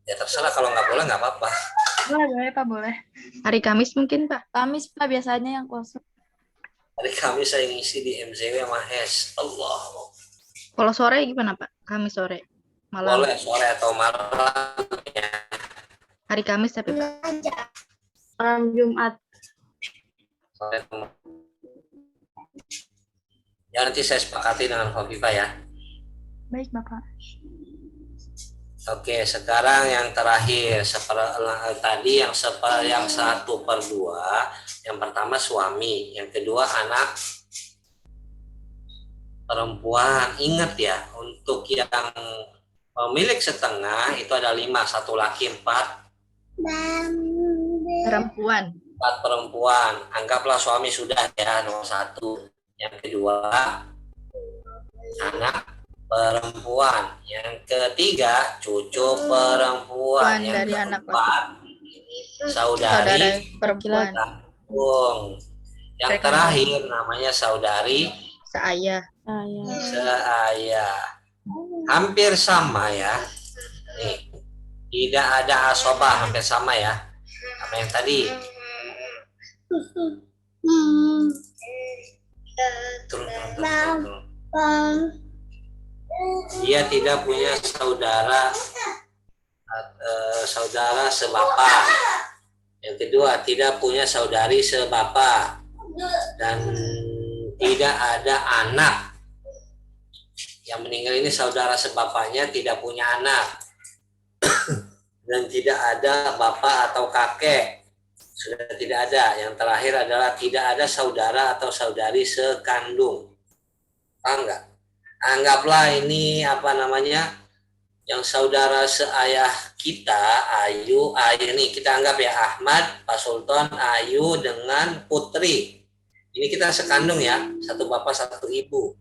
Ya terserah, kalau nggak boleh nggak apa-apa. Boleh, Pak, boleh. Hari Kamis mungkin Pak. Kamis Pak biasanya yang kosong. Hari Kamis saya ngisi di MZW sama HES. Allah. Kalau sore gimana Pak? Kamis sore. Malam. Boleh sore atau malam ya. Hari Kamis tapi Pak. Malam Jumat. Sore atau malam. Ya nanti saya sepakati dengan Khofifah ya. Baik, Bapak. Oke, sekarang yang terakhir tadi yang 1/2. Yang pertama suami, yang kedua anak perempuan. Ingat ya, untuk yang pemilik setengah itu ada 5, 1 laki, 4 Perempuan. perempuan. Anggaplah suami sudah ya, nomor 1. Yang kedua anak perempuan. Yang ketiga cucu perempuan. Yang Dari anak keempat Saudara saudari perempuan. kandung. Yang terakhir namanya saudari Seayah. Saya. seayah. Hampir sama ya. Nih, tidak ada asobah, hampir sama ya. Sama yang tadi. Turun. Dia tidak punya saudara sebapak. Yang kedua, tidak punya saudari sebapak. Dan tidak ada anak. Yang meninggal ini saudara sebapaknya tidak punya anak. Dan tidak ada bapak atau kakek. Sudah tidak ada. Yang terakhir adalah tidak ada saudara atau saudari sekandung. Paham nggak? Anggaplah ini yang saudara seayah kita, Ayu nih kita anggap ya Ahmad, Pak Sultan, Ayu dengan Putri. Ini kita sekandung ya, satu bapak satu ibu.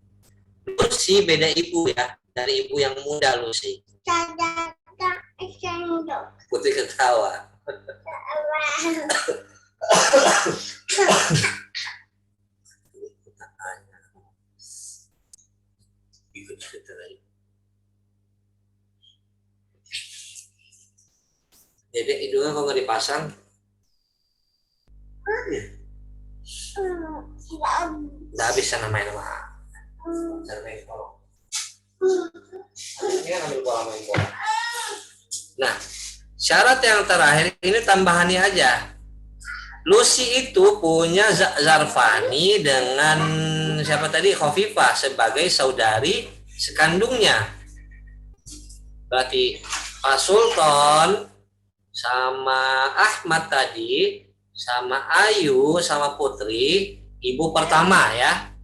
Lucy beda ibu ya, dari ibu yang muda Lucy. Putri ketawa. Jadi hidungnya kok nggak dipasang? Nggak bisa namanya nama. Ini kan ambil bola main bola. Nah, syarat yang terakhir ini tambahannya aja. Lucy itu punya Zarfani dengan siapa tadi? Khofifah sebagai saudari sekandungnya. Berarti Pak Sultan sama Ahmad tadi, sama Ayu, sama Putri, ibu pertama ya.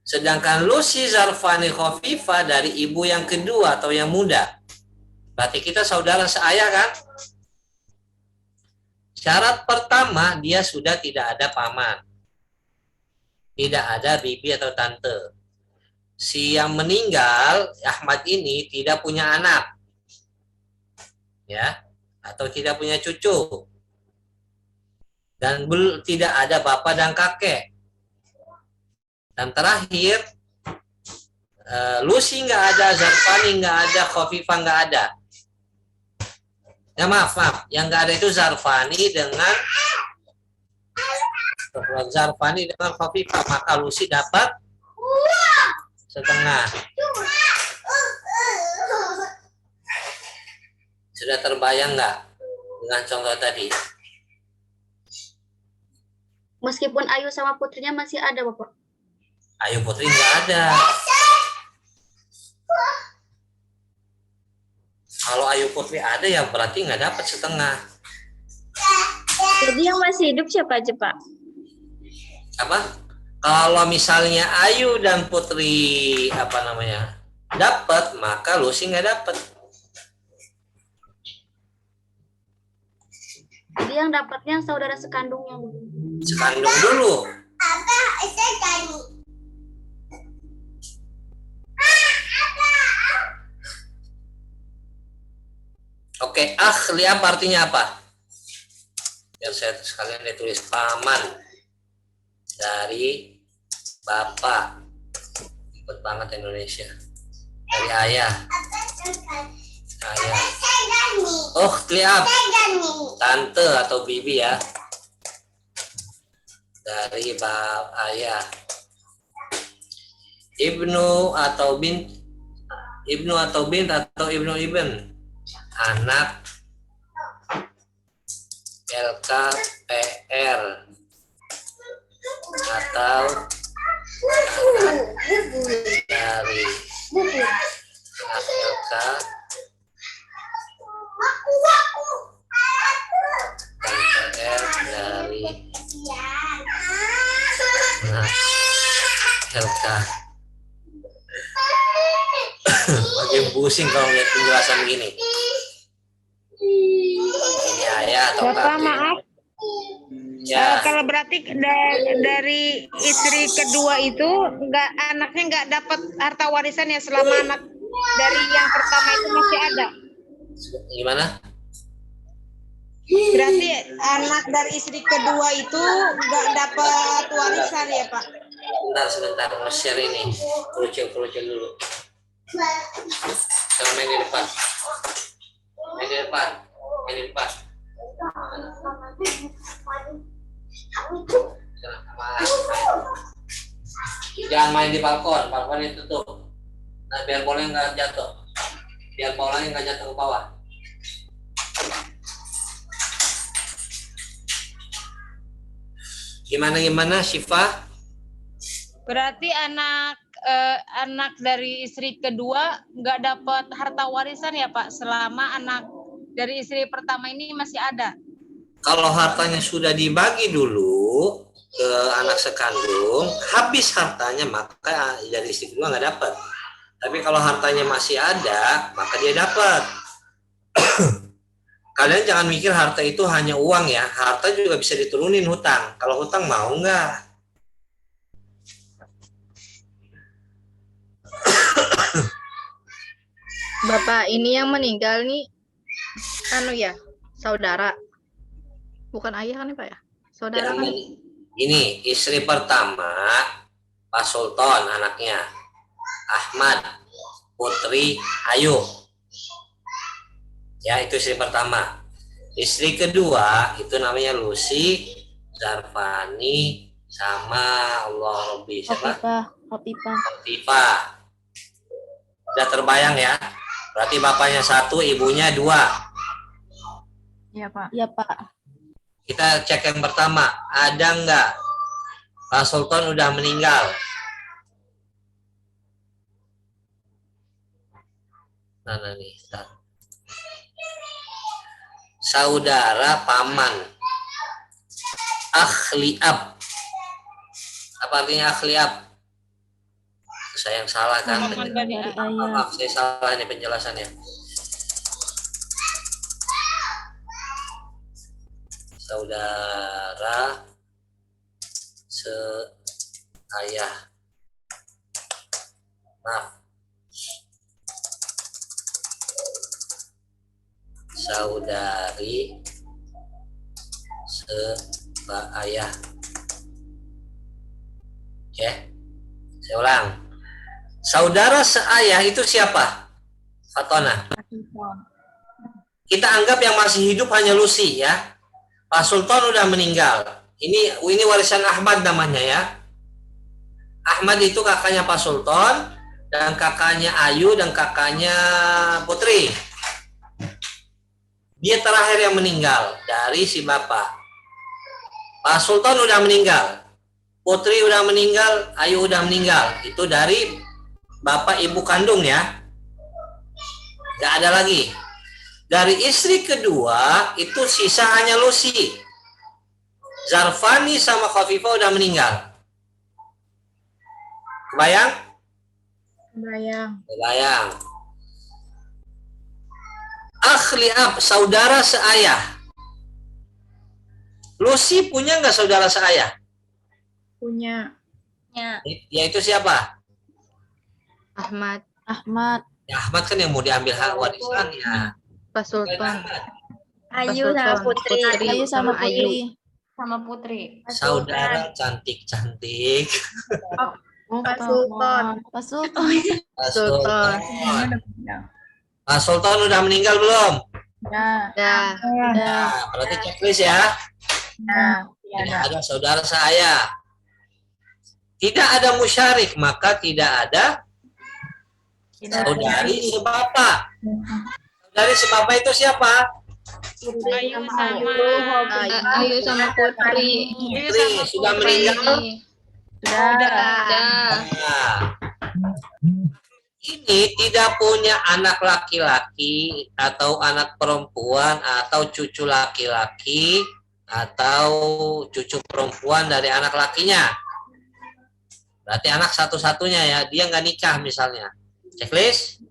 Sedangkan Lucy, Zarfani, Khofifah dari ibu yang kedua atau yang muda. Berarti kita saudara seayah kan? Syarat pertama, dia sudah tidak ada paman. Tidak ada bibi atau tante. Si yang meninggal, Ahmad ini tidak punya anak. Ya, atau tidak punya cucu. Dan tidak ada bapak dan kakek. Dan terakhir, Lucy nggak ada, Zarfani nggak ada, Khofifah nggak ada. Ya maaf, yang nggak ada itu Zarfani dengan Khofifah, maka Lucy dapat setengah. Sudah terbayang nggak dengan contoh tadi? Meskipun Ayu sama putrinya masih ada, Bapak. Ayu Putri nggak ada. Kalau Ayu Putri ada ya berarti nggak dapat setengah. Jadi yang masih hidup siapa aja, Pak? Apa? Kalau misalnya Ayu dan Putri dapat, maka Lucy nggak dapat. Jadi yang dapatnya saudara sekandungnya. Sekandung dulu. Oke, liab artinya apa? Biar saya sekalian ditulis paman dari bapak. Ribet banget Indonesia. Dari ayah. Ayah. Oh, liab. Tante atau bibi ya. Dari ayah. Ibnu atau bint atau ibnu ibn. Anak LKPR atau dari LK dan PR dari LK. Makin pusing kalau lihat penjelasan begini. Ini ayah atau Bapak kakek? maaf, Ya, kalau berarti dari istri kedua itu anaknya nggak dapat harta warisan ya selama anak dari yang pertama itu masih ada. gimana? Berarti anak dari istri kedua itu nggak dapat warisan ya Pak? Sebentar, nge-share ini. Kerucil dulu. Sekarang main di depan. Main di depan. Jangan main di balkon itu tutup. Nah, biar bolanya nggak jatuh. Biar bolanya nggak jatuh ke bawah. Gimana Syifa? Berarti anak dari istri kedua nggak dapat harta warisan ya Pak selama anak dari istri pertama ini masih ada. Kalau hartanya sudah dibagi dulu ke anak sekandung, habis hartanya maka dari istri kedua nggak dapat. Tapi kalau hartanya masih ada, maka dia dapat. Kalian jangan mikir harta itu hanya uang ya, harta juga bisa diturunin hutang. Kalau hutang mau nggak? Bapak, ini yang meninggal nih, saudara. Bukan ayah kan ya Pak ya? Saudara kan? Ini istri pertama, Pak Sultan anaknya, Ahmad, Putri, Ayu. Ya, itu istri pertama. Istri kedua itu namanya Lucy, Zarfani, sama Allah Robbi siapa? Hotifah. Sudah terbayang ya? Berarti bapaknya satu, ibunya dua. Iya, Pak. Iya, Pak. Kita cek yang pertama, ada nggak? Pak Sultan udah meninggal. Mana nih? Saudara paman. Akhliab. Apa artinya akhliab? Saya yang salah kan? Dari ayah. Maaf, saya salah ini penjelasannya. Saudara seayah. Maaf. Saudari seayah. Oke. Saya ulang. Saudara seayah itu siapa? Fatona. Kita anggap yang masih hidup hanya Lucy ya. Pak Sultan udah meninggal. Ini warisan Ahmad namanya ya. Ahmad itu kakaknya Pak Sultan dan kakaknya Ayu dan kakaknya Putri. Dia terakhir yang meninggal dari si bapak. Pak Sultan udah meninggal. Putri udah meninggal, Ayu udah meninggal. Itu dari bapak ibu kandung ya. Gak ada lagi. Dari istri kedua itu sisa hanya Lucy. Zarfani sama Khafifah udah meninggal. Kebayang? Kebayang. Akhliab, saudara seayah. Lucy punya nggak saudara seayah? Punya. Yaitu siapa? Ahmad, Ya, Ahmad kan yang mau diambil hak warisannya. Pak Sultan, Ayu sama Putri. Ayu sama Putri. Sama Putri. Saudara cantik-cantik. Pak Sultan. Pak Sultan. Pak Sultan. Pak Sultan udah meninggal belum? Ya. dah. Nah, berarti checklist ya. Tidak ada saudara saya. Tidak ada musyarik, maka tidak ada saudari sebapak. Saudari sebapak itu siapa? Ayu sama Putri. Putri sudah meninggal. Sudah. Nah, ini tidak punya anak laki-laki atau anak perempuan atau cucu laki-laki atau cucu perempuan dari anak lakinya. Berarti anak satu-satunya ya, dia nggak nikah misalnya. Checklist?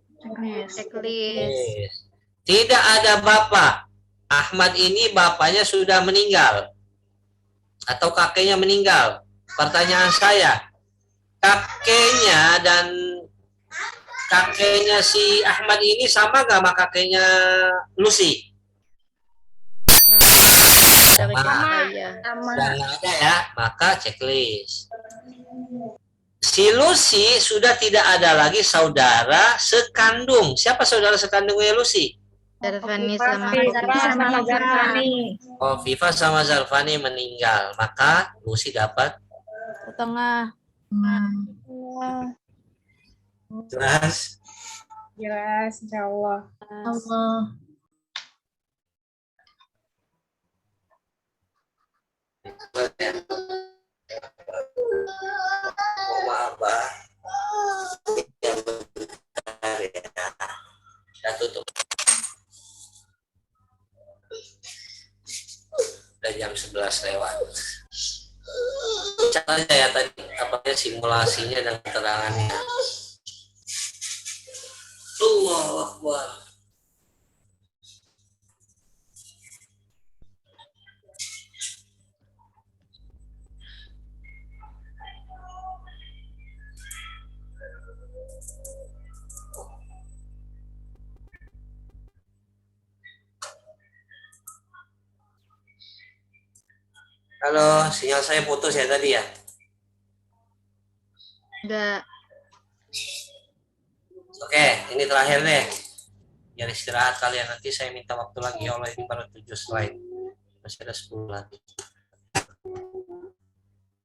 Checklist. Tidak ada bapak. Ahmad ini bapaknya sudah meninggal atau kakeknya meninggal. Pertanyaan saya, kakeknya si Ahmad ini sama nggak sama kakeknya Lucy? Sama. Dan ada ya, maka checklist. Si Lucy sudah tidak ada lagi saudara sekandung. Siapa saudara sekandungnya Lucy? Zarfani sama Zarfani. Oh, Viva sama Zarfani meninggal. Maka Lucy dapat Setengah. jelas. Jelas, insya Allah. Maaf, Pak. Ya, bentar ya. Kita tutup. Udah jam 11 lewat. Catat aja ya tadi apanya simulasinya dan keterangannya. Allahu Akbar. Halo, sinyal saya putus ya tadi ya? Enggak. Oke, ini terakhir deh. Biar istirahat kalian, nanti saya minta waktu lagi. Ya Allah, ini baru 7 slide. Masih ada 10 lagi.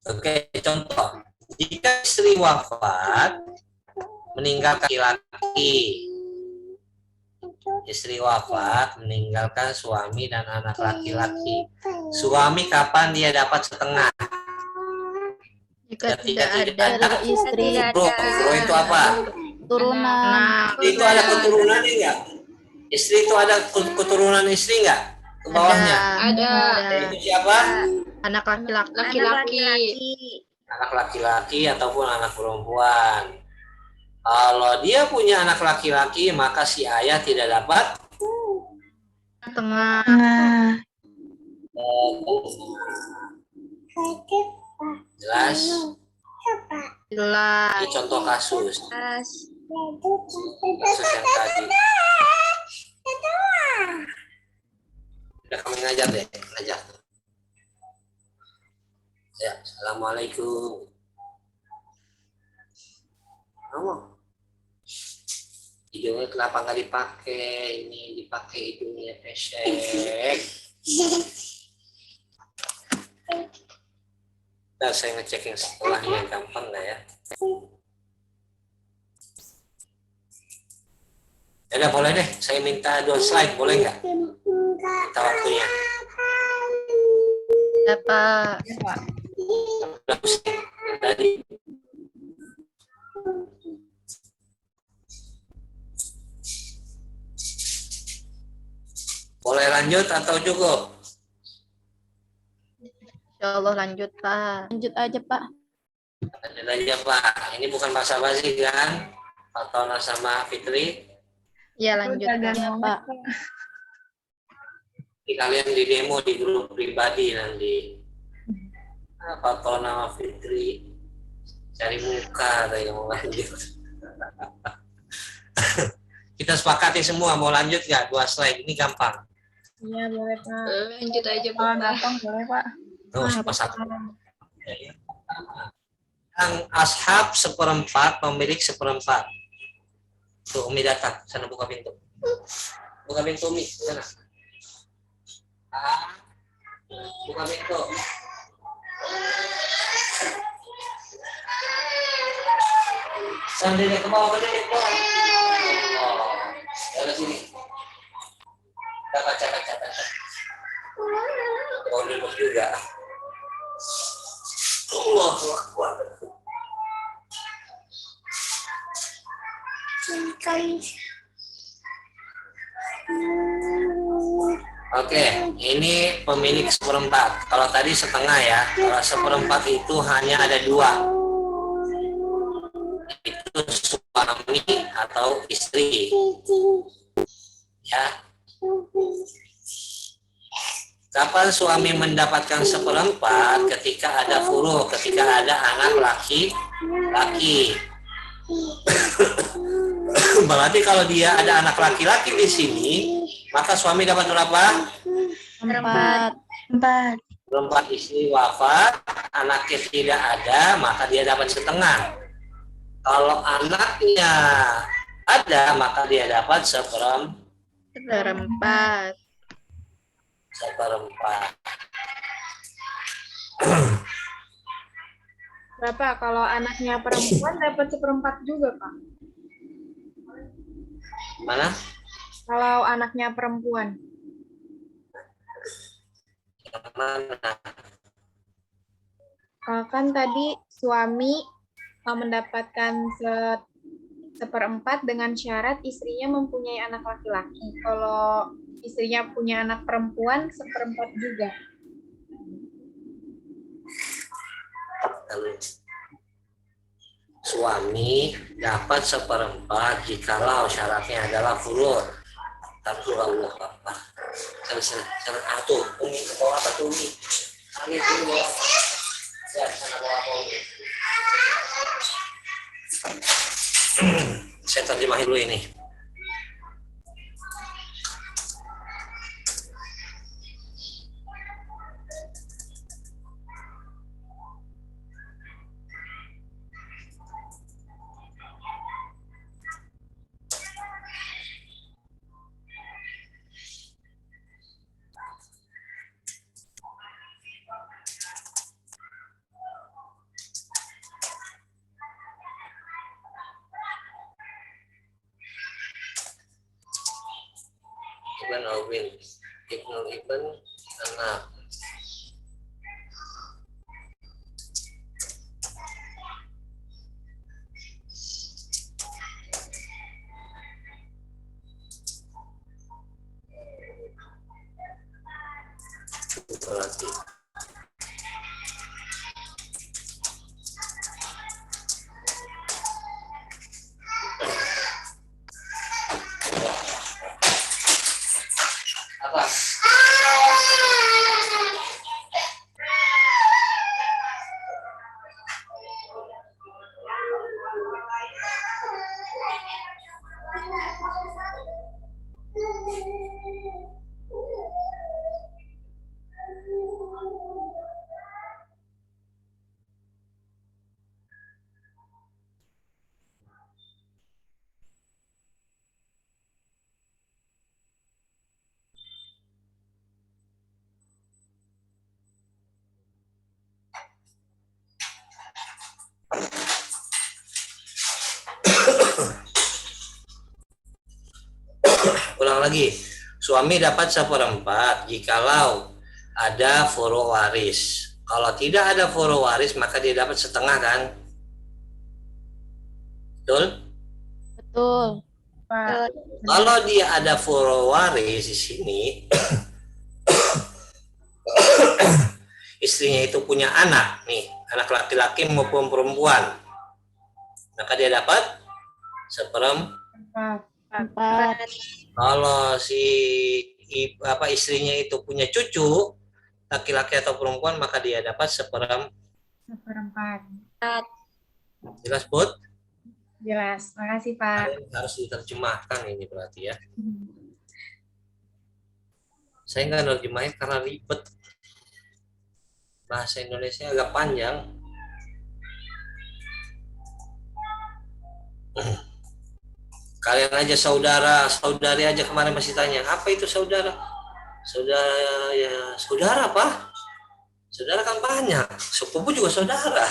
Oke, contoh. Jika istri wafat, meninggalkan laki-laki. Istri wafat, meninggalkan suami dan anak laki-laki. Suami kapan dia dapat setengah? Jika tidak Tidak ada Dari istri. Bro itu apa? Turunan. Itu ada keturunannya enggak? Istri itu ada keturunan istri enggak? Ke bawahnya. Ada. Itu siapa? Anak laki-laki. Anak laki-laki ataupun anak perempuan. Kalau dia punya anak laki-laki, maka si ayah tidak dapat Tengah. jelas. Jelas. Ini contoh kasus. Kasus yang tadi. Udah kami ngajar deh, ngajar. Ya, assalamualaikum. Kamu hidungnya kenapa nggak dipakai? Ini dipakai hidungnya pesek. Nah, saya ngecek yang setelahnya gampang nggak ya? Ya boleh deh, saya minta 2 slide, boleh nggak? Minta waktunya. Dapat. Bagus nih, yang tadi. Boleh lanjut atau cukup? Insya Allah lanjut, Pak. Lanjut aja, Pak. Lanjut aja Pak. Ini bukan bahasa basi kan? Fatona sama Fitri. Ya lanjut. Ya, Pak. Nanti kalian di demo di grup pribadi nanti. Fatona sama Fitri cari muka ada yang mau lanjut. Kita sepakati semua mau lanjut nggak? 2 slide ini gampang. Iya, boleh, Pak. Lanjut aja, Kalau gampang, boleh, Pak. Tuh, satu. Yang ashab 1/4, pemilik 1/4. Tuh, Umi datang. Sana buka pintu. Buka pintu, Umi. Sana. Buka pintu. Sambil ke bawah, ke bawah. Oh, dari sini. Kita baca. Oh, duduk juga. Allahu Akbar. Oke, ini pemilik seperempat. Kalau tadi setengah ya. Kalau seperempat itu hanya ada dua. Itu suami atau istri. Ya. Kapan suami mendapatkan seperempat? Ketika ada furuh, ketika ada anak laki-laki. Berarti kalau dia ada anak laki-laki di sini, maka suami dapat berapa? 4. 4. Seperempat. Istri wafat, anaknya tidak ada, maka dia dapat setengah. Kalau anaknya ada, maka dia dapat seperempat. Berapa? Kalau anaknya perempuan dapat seperempat juga, Pak. Mana? Kalau anaknya perempuan. Yang mana? Kan tadi suami mendapatkan seperempat dengan syarat istrinya mempunyai anak laki-laki. Kalau istrinya punya anak perempuan, seperempat juga. Suami dapat seperempat jikalau syaratnya adalah furuh. Tapi Allah apa? Atuh, Umi bawa apa tuh Umi? Angin dulu. Ya, sana bawa apa Umi? Saya terjemahin dulu ini. Ibn Awin, Ibnul Ibn anak. Berarti apa? Ulang lagi, suami dapat seperempat jikalau ada furu waris. Kalau tidak ada furu waris maka dia dapat setengah kan? Betul? Betul. Pak. Kalau dia ada furu waris di sini, istrinya itu punya anak nih, anak laki-laki maupun perempuan, maka dia dapat seperempat. 4. Kalau si istrinya itu punya cucu laki-laki atau perempuan maka dia dapat seperempat. Jelas Bud? Jelas. Makasih, Pak. Kalian harus diterjemahkan ini berarti ya. Saya nggak nerjemahin karena ribet. Bahasa Indonesia agak panjang. Kalian aja saudari aja kemarin masih tanya, apa itu saudara? Saudara ya, saudara apa? Saudara kan banyak, sepupu juga saudara.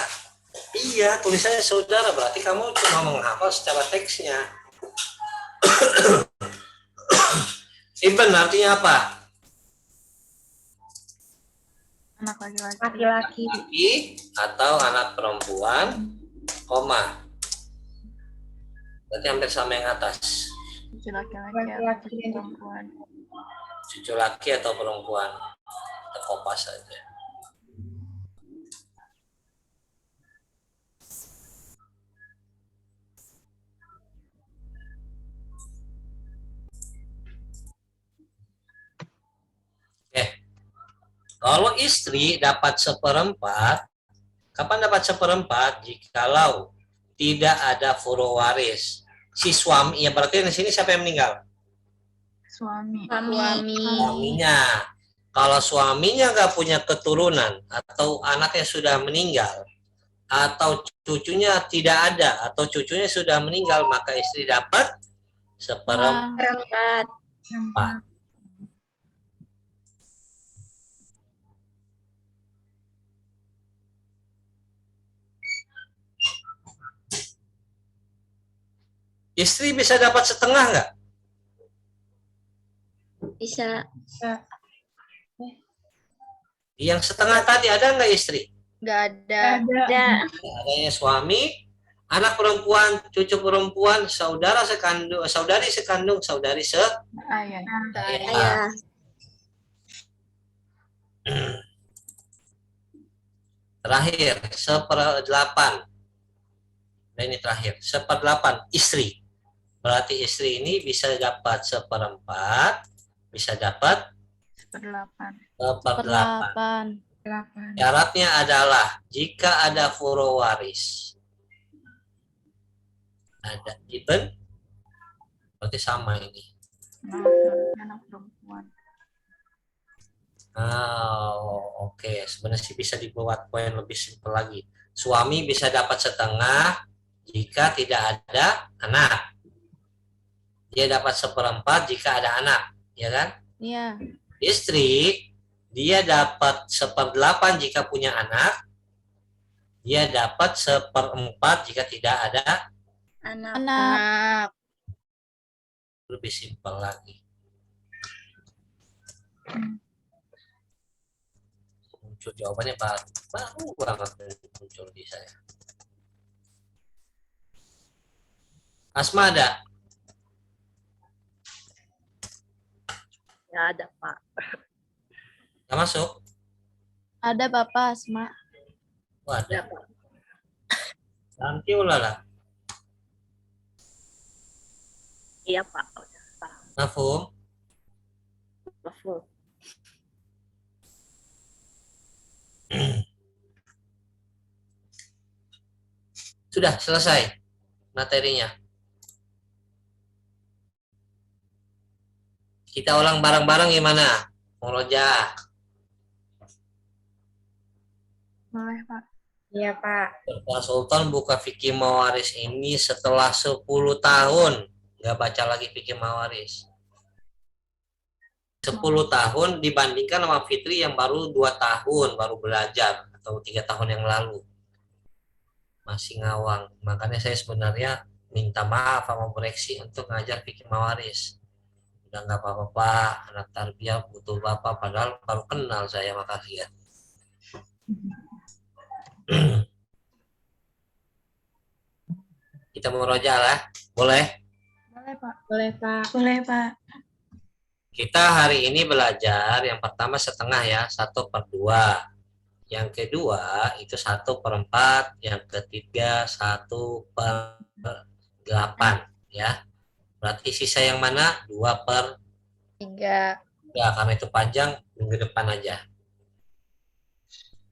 Iya, tulisannya saudara, berarti kamu cuma menghafal secara teksnya. Ibn artinya apa? Anak laki-laki. Laki-laki. Laki atau anak perempuan, koma. Berarti hampir sama yang atas. Cucu laki-laki atau Laki-laki cucu dan perempuan. Cucu laki atau perempuan. Kita kopas saja. Oke. Kalau istri dapat seperempat, kapan dapat seperempat? Jikalau tidak ada furu waris. Si suami, ya berarti di sini siapa yang meninggal? Suami. Suaminya. Kalau suaminya nggak punya keturunan atau anaknya sudah meninggal atau cucunya tidak ada atau cucunya sudah meninggal, maka istri dapat seperempat. Perempat. Istri bisa dapat setengah nggak? Bisa. Yang setengah tadi ada nggak istri? Nggak ada. Ada. Adanya suami, anak perempuan, cucu perempuan, saudara sekandung, saudari sekandung, saudari Ayah. Ayah. Terakhir, 1/8. Nah ini terakhir, 1/8 istri. Berarti istri ini bisa dapat 1/4, bisa dapat 1/8. 8. Syaratnya adalah jika ada furu waris. Ada ibn, berarti sama ini. Anak perempuan. Oke. Sebenarnya sih bisa dibuat poin lebih simpel lagi. Suami bisa dapat setengah jika tidak ada anak. Dia dapat 1/4 jika ada anak, ya kan? Iya. Istri, dia dapat 1/8 jika punya anak. Dia dapat 1/4 jika tidak ada. Anak. Lebih simpel lagi. Muncul jawabannya baru banget muncul di saya. Asma ada? Ya ada, Pak. Nggak masuk? Ada Bapak Asma. Oh, ada. Nanti ulala. Iya, Pak. Mafhum? Mafhum. Sudah selesai materinya. Kita ulang bareng-bareng gimana? Murojaah. Boleh, Pak. Iya, Pak. Pak Sultan buka fikih mawaris ini setelah 10 tahun. Nggak baca lagi fikih mawaris. 10 tahun dibandingkan sama Fitri yang baru 2 tahun, baru belajar. Atau 3 tahun yang lalu. Masih ngawang. Makanya saya sebenarnya minta maaf sama Breksi untuk ngajar fikih mawaris. Udah nggak apa-apa Pak, anak tarbiyah butuh Bapak, padahal baru kenal saya sama kalian. Kita murojaah lah, boleh? Boleh, Pak. Boleh, Pak. Boleh, Pak. Kita hari ini belajar yang pertama setengah ya, 1/2. Yang kedua itu 1/4, yang ketiga 1/8 ya. Berarti sisa yang mana? 2/3. 3. Ya, karena itu panjang, minggu depan aja.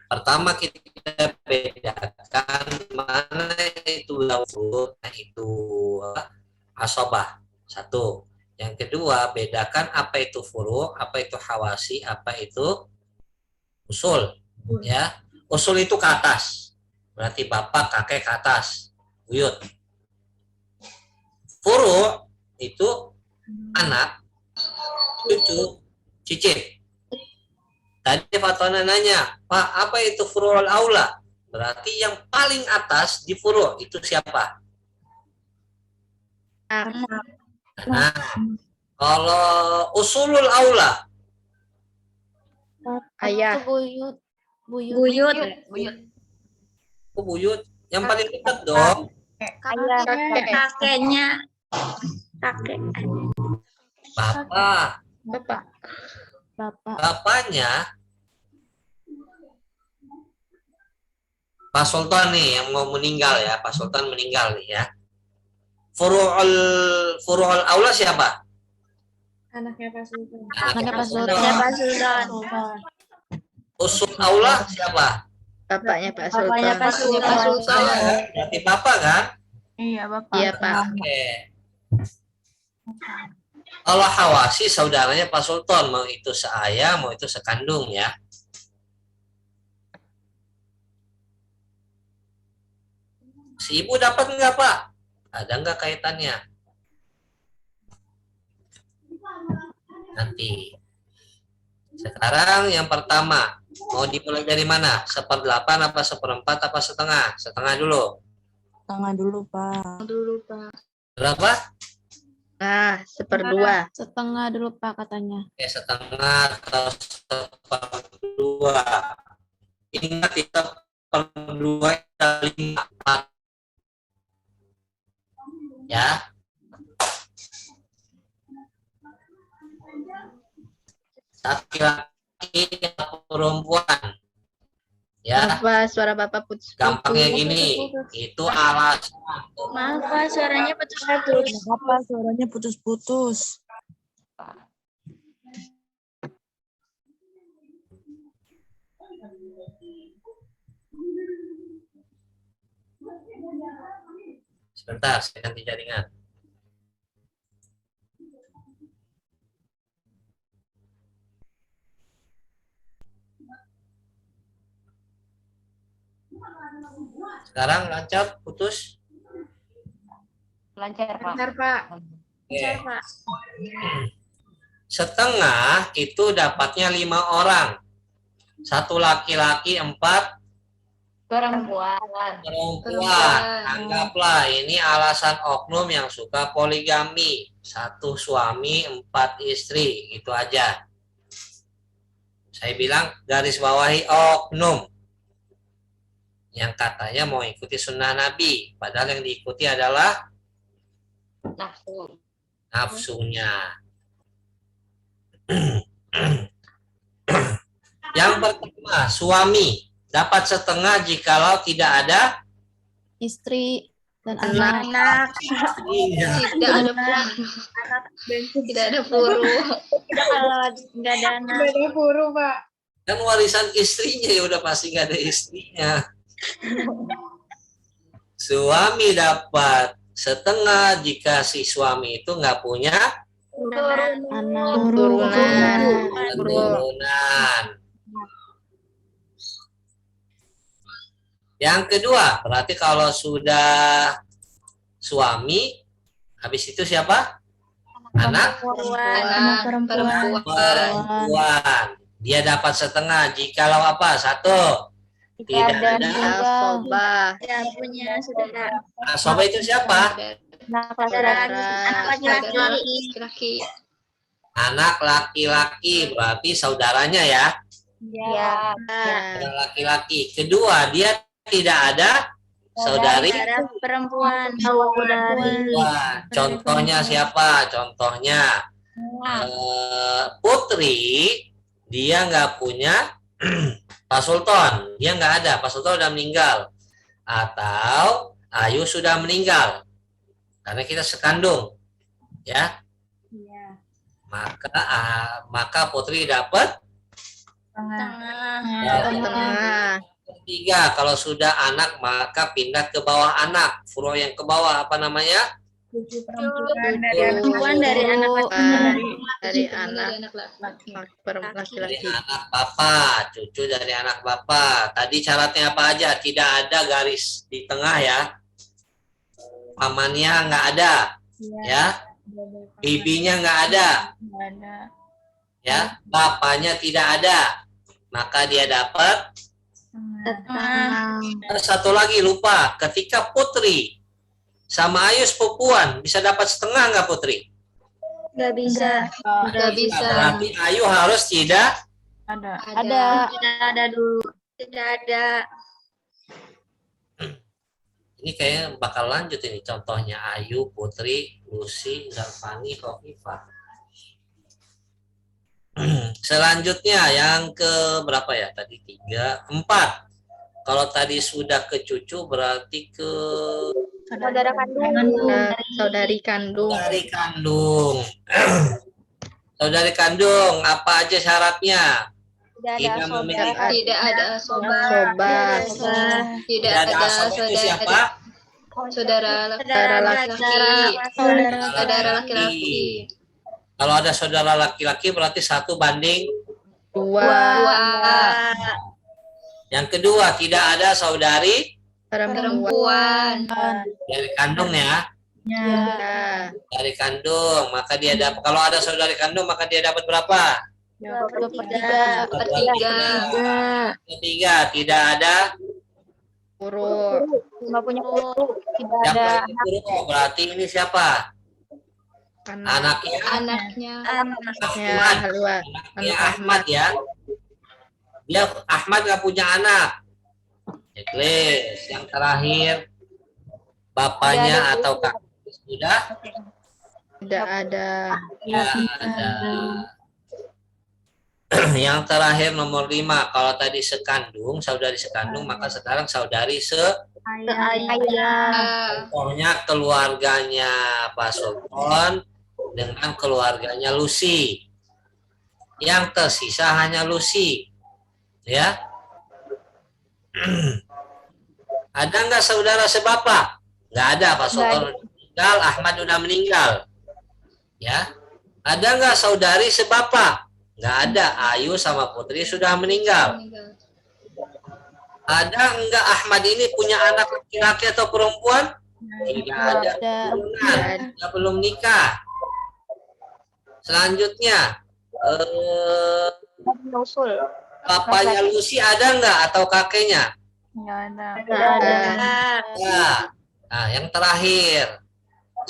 Pertama kita bedakan mana itu lafuz, itu asobah. 1. Yang kedua, bedakan apa itu furu, apa itu hawasi, apa itu usul. Ya, usul itu ke atas. Berarti bapak, kakek ke atas. Buyut. Furu itu anak, cucu, cicit. Tadi Fatona nanya, Pak, apa itu furu'ul aula? Berarti yang paling atas di furu' itu siapa? Nah, kalau usulul aula, Ayah. Itu buyut. Buyut. itu buyut. Yang paling dekat dong. Kakeknya. Kakek. Bapak. Bapak. Bapak. Bapaknya Pak Sultan nih yang mau meninggal ya. Pak Sultan meninggal nih ya. Furu'ul aula siapa? Anaknya Pak Sultan. Anaknya Pak Ya Sultan. Pak Sultan. Usul aula siapa? Bapaknya Pak Bapaknya Pak Sultan. Sultan. Berarti bapak kan? Iya, Bapak. Iya, Pak. Oke. Kalau Hawasi saudaranya Pak Sultan, mau itu seayah, mau itu sekandung ya. Si ibu dapat nggak Pak? Ada nggak kaitannya? Nanti. Sekarang yang pertama, mau dimulai dari mana? 1/8 apa 1/4 apa setengah? Setengah dulu. Tengah dulu, Pak. Berapa? Nah, 1/2. Setengah dulu, Pak, katanya. Ya setengah atau 1/2. Ingat kita 1/2 kali 4. Ya. Laki-laki atau perempuan. Ya, Apa suara Bapak putus? gampangnya gini. Itu alasan. Maaf Pak, suaranya putus-putus. Apa suaranya putus-putus? Sebentar, saya ganti jaringan. Sekarang lancar, putus. Lancar, Pak. Bentar, Pak. Bentar, Pak. Setengah itu dapatnya 5 orang. 1 laki-laki, 4 Perempuan. perempuan. Anggaplah ini alasan oknum yang suka poligami. 1 suami, 4 istri. Itu aja. Saya bilang garis bawahi oknum. Yang katanya mau ikuti sunnah Nabi. Padahal yang diikuti adalah Nafsu. nafsunya. Yang pertama, suami dapat setengah jikalau tidak ada Istri dan anak. Anak. istrinya. Tidak ada tidak ada furu. Kalau nggak ada anak. Udah ada furu, Pak. Kan warisan istrinya ya udah pasti nggak ada istrinya. Suami dapat setengah jika si suami itu nggak punya Anak. keturunan. Yang kedua, berarti kalau sudah suami, habis itu siapa? Anak Anak perempuan. perempuan. Dia dapat setengah jikalau apa? 1. Tidak ada. Asobah. Tidak punya saudara. Asoba itu siapa? Anak laki-laki. Laki-laki. Anak laki-laki, berarti saudaranya ya. Ya. Saudara laki-laki. Kedua, dia tidak ada saudari Saudara perempuan. perempuan. Contohnya siapa? Contohnya Putri, dia nggak punya Pak Sultan. Dia nggak ada. Pak Sultan udah meninggal. Atau Ayu sudah meninggal. Karena kita sekandung. Ya. Maka Putri dapat Setengah. Ketiga, kalau sudah anak maka pindah ke bawah anak. Furo yang ke bawah apa namanya? Perempuan dari anak Dari anak Dari laki-laki. anak bapak, cucu dari anak bapak. Tadi syaratnya apa aja? Tidak ada garis di tengah ya. Pamannya nggak ada, ya. Bibinya nggak ada, ya. Bapaknya tidak ada, maka dia dapat. Satu lagi lupa, ketika Putri sama Ayu sepupuan bisa dapat setengah nggak Putri? Nggak bisa. Nggak bisa. Berarti Ayu harus tidak Ada. Tidak ada dulu. Tidak ada. Ini kayaknya bakal lanjut ini. Contohnya Ayu, Putri, Lucy, Zalfani, Khofifah. Selanjutnya yang ke berapa ya? Tadi 3, 4. Kalau tadi sudah ke cucu berarti ke Saudara kandung. Saudari kandung. saudari kandung. Saudari kandung, apa aja syaratnya? Tidak memiliki Tidak ada sobat. Sobat. Tidak ada ada asal itu saudara. siapa? Saudara Saudara laki-laki. Saudara laki-laki. Kalau ada saudara laki-laki berarti 1 banding. 2. Yang kedua, tidak ada saudari Perempuan. dari kandung ya. Ya. Dari kandung, maka dia dapat. Kalau ada saudari kandung, maka dia dapat berapa? 2/3. Ketiga, tidak ada Huruf. Cuma punya huruf. Tidak yang ada huruf. Berarti ini siapa? Anaknya anaknya. Ya, Ahmad. Anaknya Ahmad ya. Dia Ahmad nggak punya anak. Checklist. Yang terakhir, bapaknya atau kakaknya sudah Tidak ada. ada. Yang terakhir nomor 5, kalau tadi sekandung, saudari sekandung, maka sekarang saudari contohnya keluarganya Pak Sultan dengan keluarganya Lucy. Yang tersisa hanya Lucy. Ya. Ada nggak saudara sebapak? Nggak ada, Pak Sultan meninggal, Ahmad udah meninggal. Ya. Ada nggak saudari sebapak? Nggak ada, Ayu sama Putri sudah meninggal. Ada nggak Ahmad ini punya anak laki-laki atau perempuan? Tidak ada. Dia belum nikah. Selanjutnya, bapaknya Lucy ada nggak atau kakeknya? Nggak ada. Ya. Nah, yang terakhir,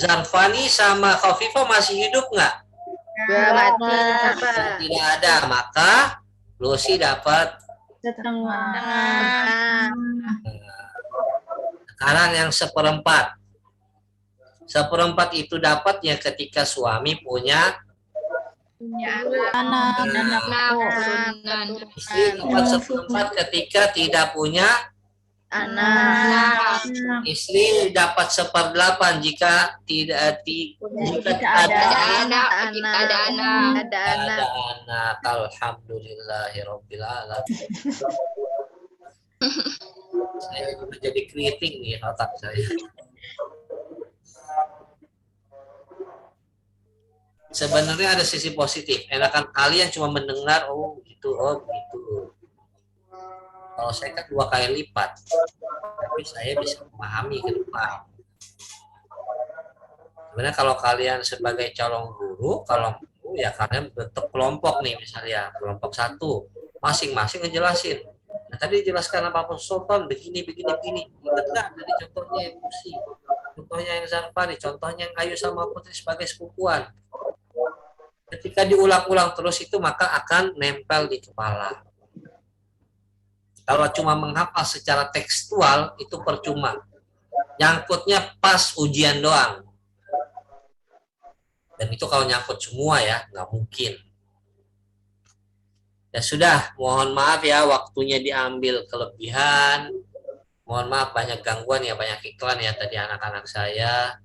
Zarfani sama Khofifah masih hidup nggak? Dua mati. Tidak ada, maka Lucy dapat. Sekarang yang 1/4. 1/4 itu dapatnya ketika suami punya istri, dapat 1/4 ketika tidak punya Anak. istri, dapat 1/8 jika tidak ada anak. Ada anak. anak. Alhamdulillahirabbil alamin. Saya udah jadi keriting nih otak saya. Sebenarnya ada sisi positif. Enakan kalian cuma mendengar, oh gitu. Kalau saya kan 2 kali lipat, tapi saya bisa memahami ke depan. Sebenarnya kalau kalian sebagai calon guru, kalau guru ya kalian bentuk kelompok nih, misalnya kelompok 1, masing-masing ngejelasin. Nah, tadi dijelaskan apa Pak Sultan, begini. Ingat nggak dari contohnya yang Lucy, contohnya yang Zarfani, contohnya yang Ayu sama Putri sebagai sepupuan. Ketika diulang-ulang terus itu maka akan nempel di kepala. Kalau cuma menghafal secara tekstual itu percuma. Nyangkutnya pas ujian doang. Dan itu kalau nyangkut semua ya, nggak mungkin. Ya sudah, mohon maaf ya waktunya diambil kelebihan. Mohon maaf banyak gangguan ya, banyak iklan ya tadi anak-anak saya.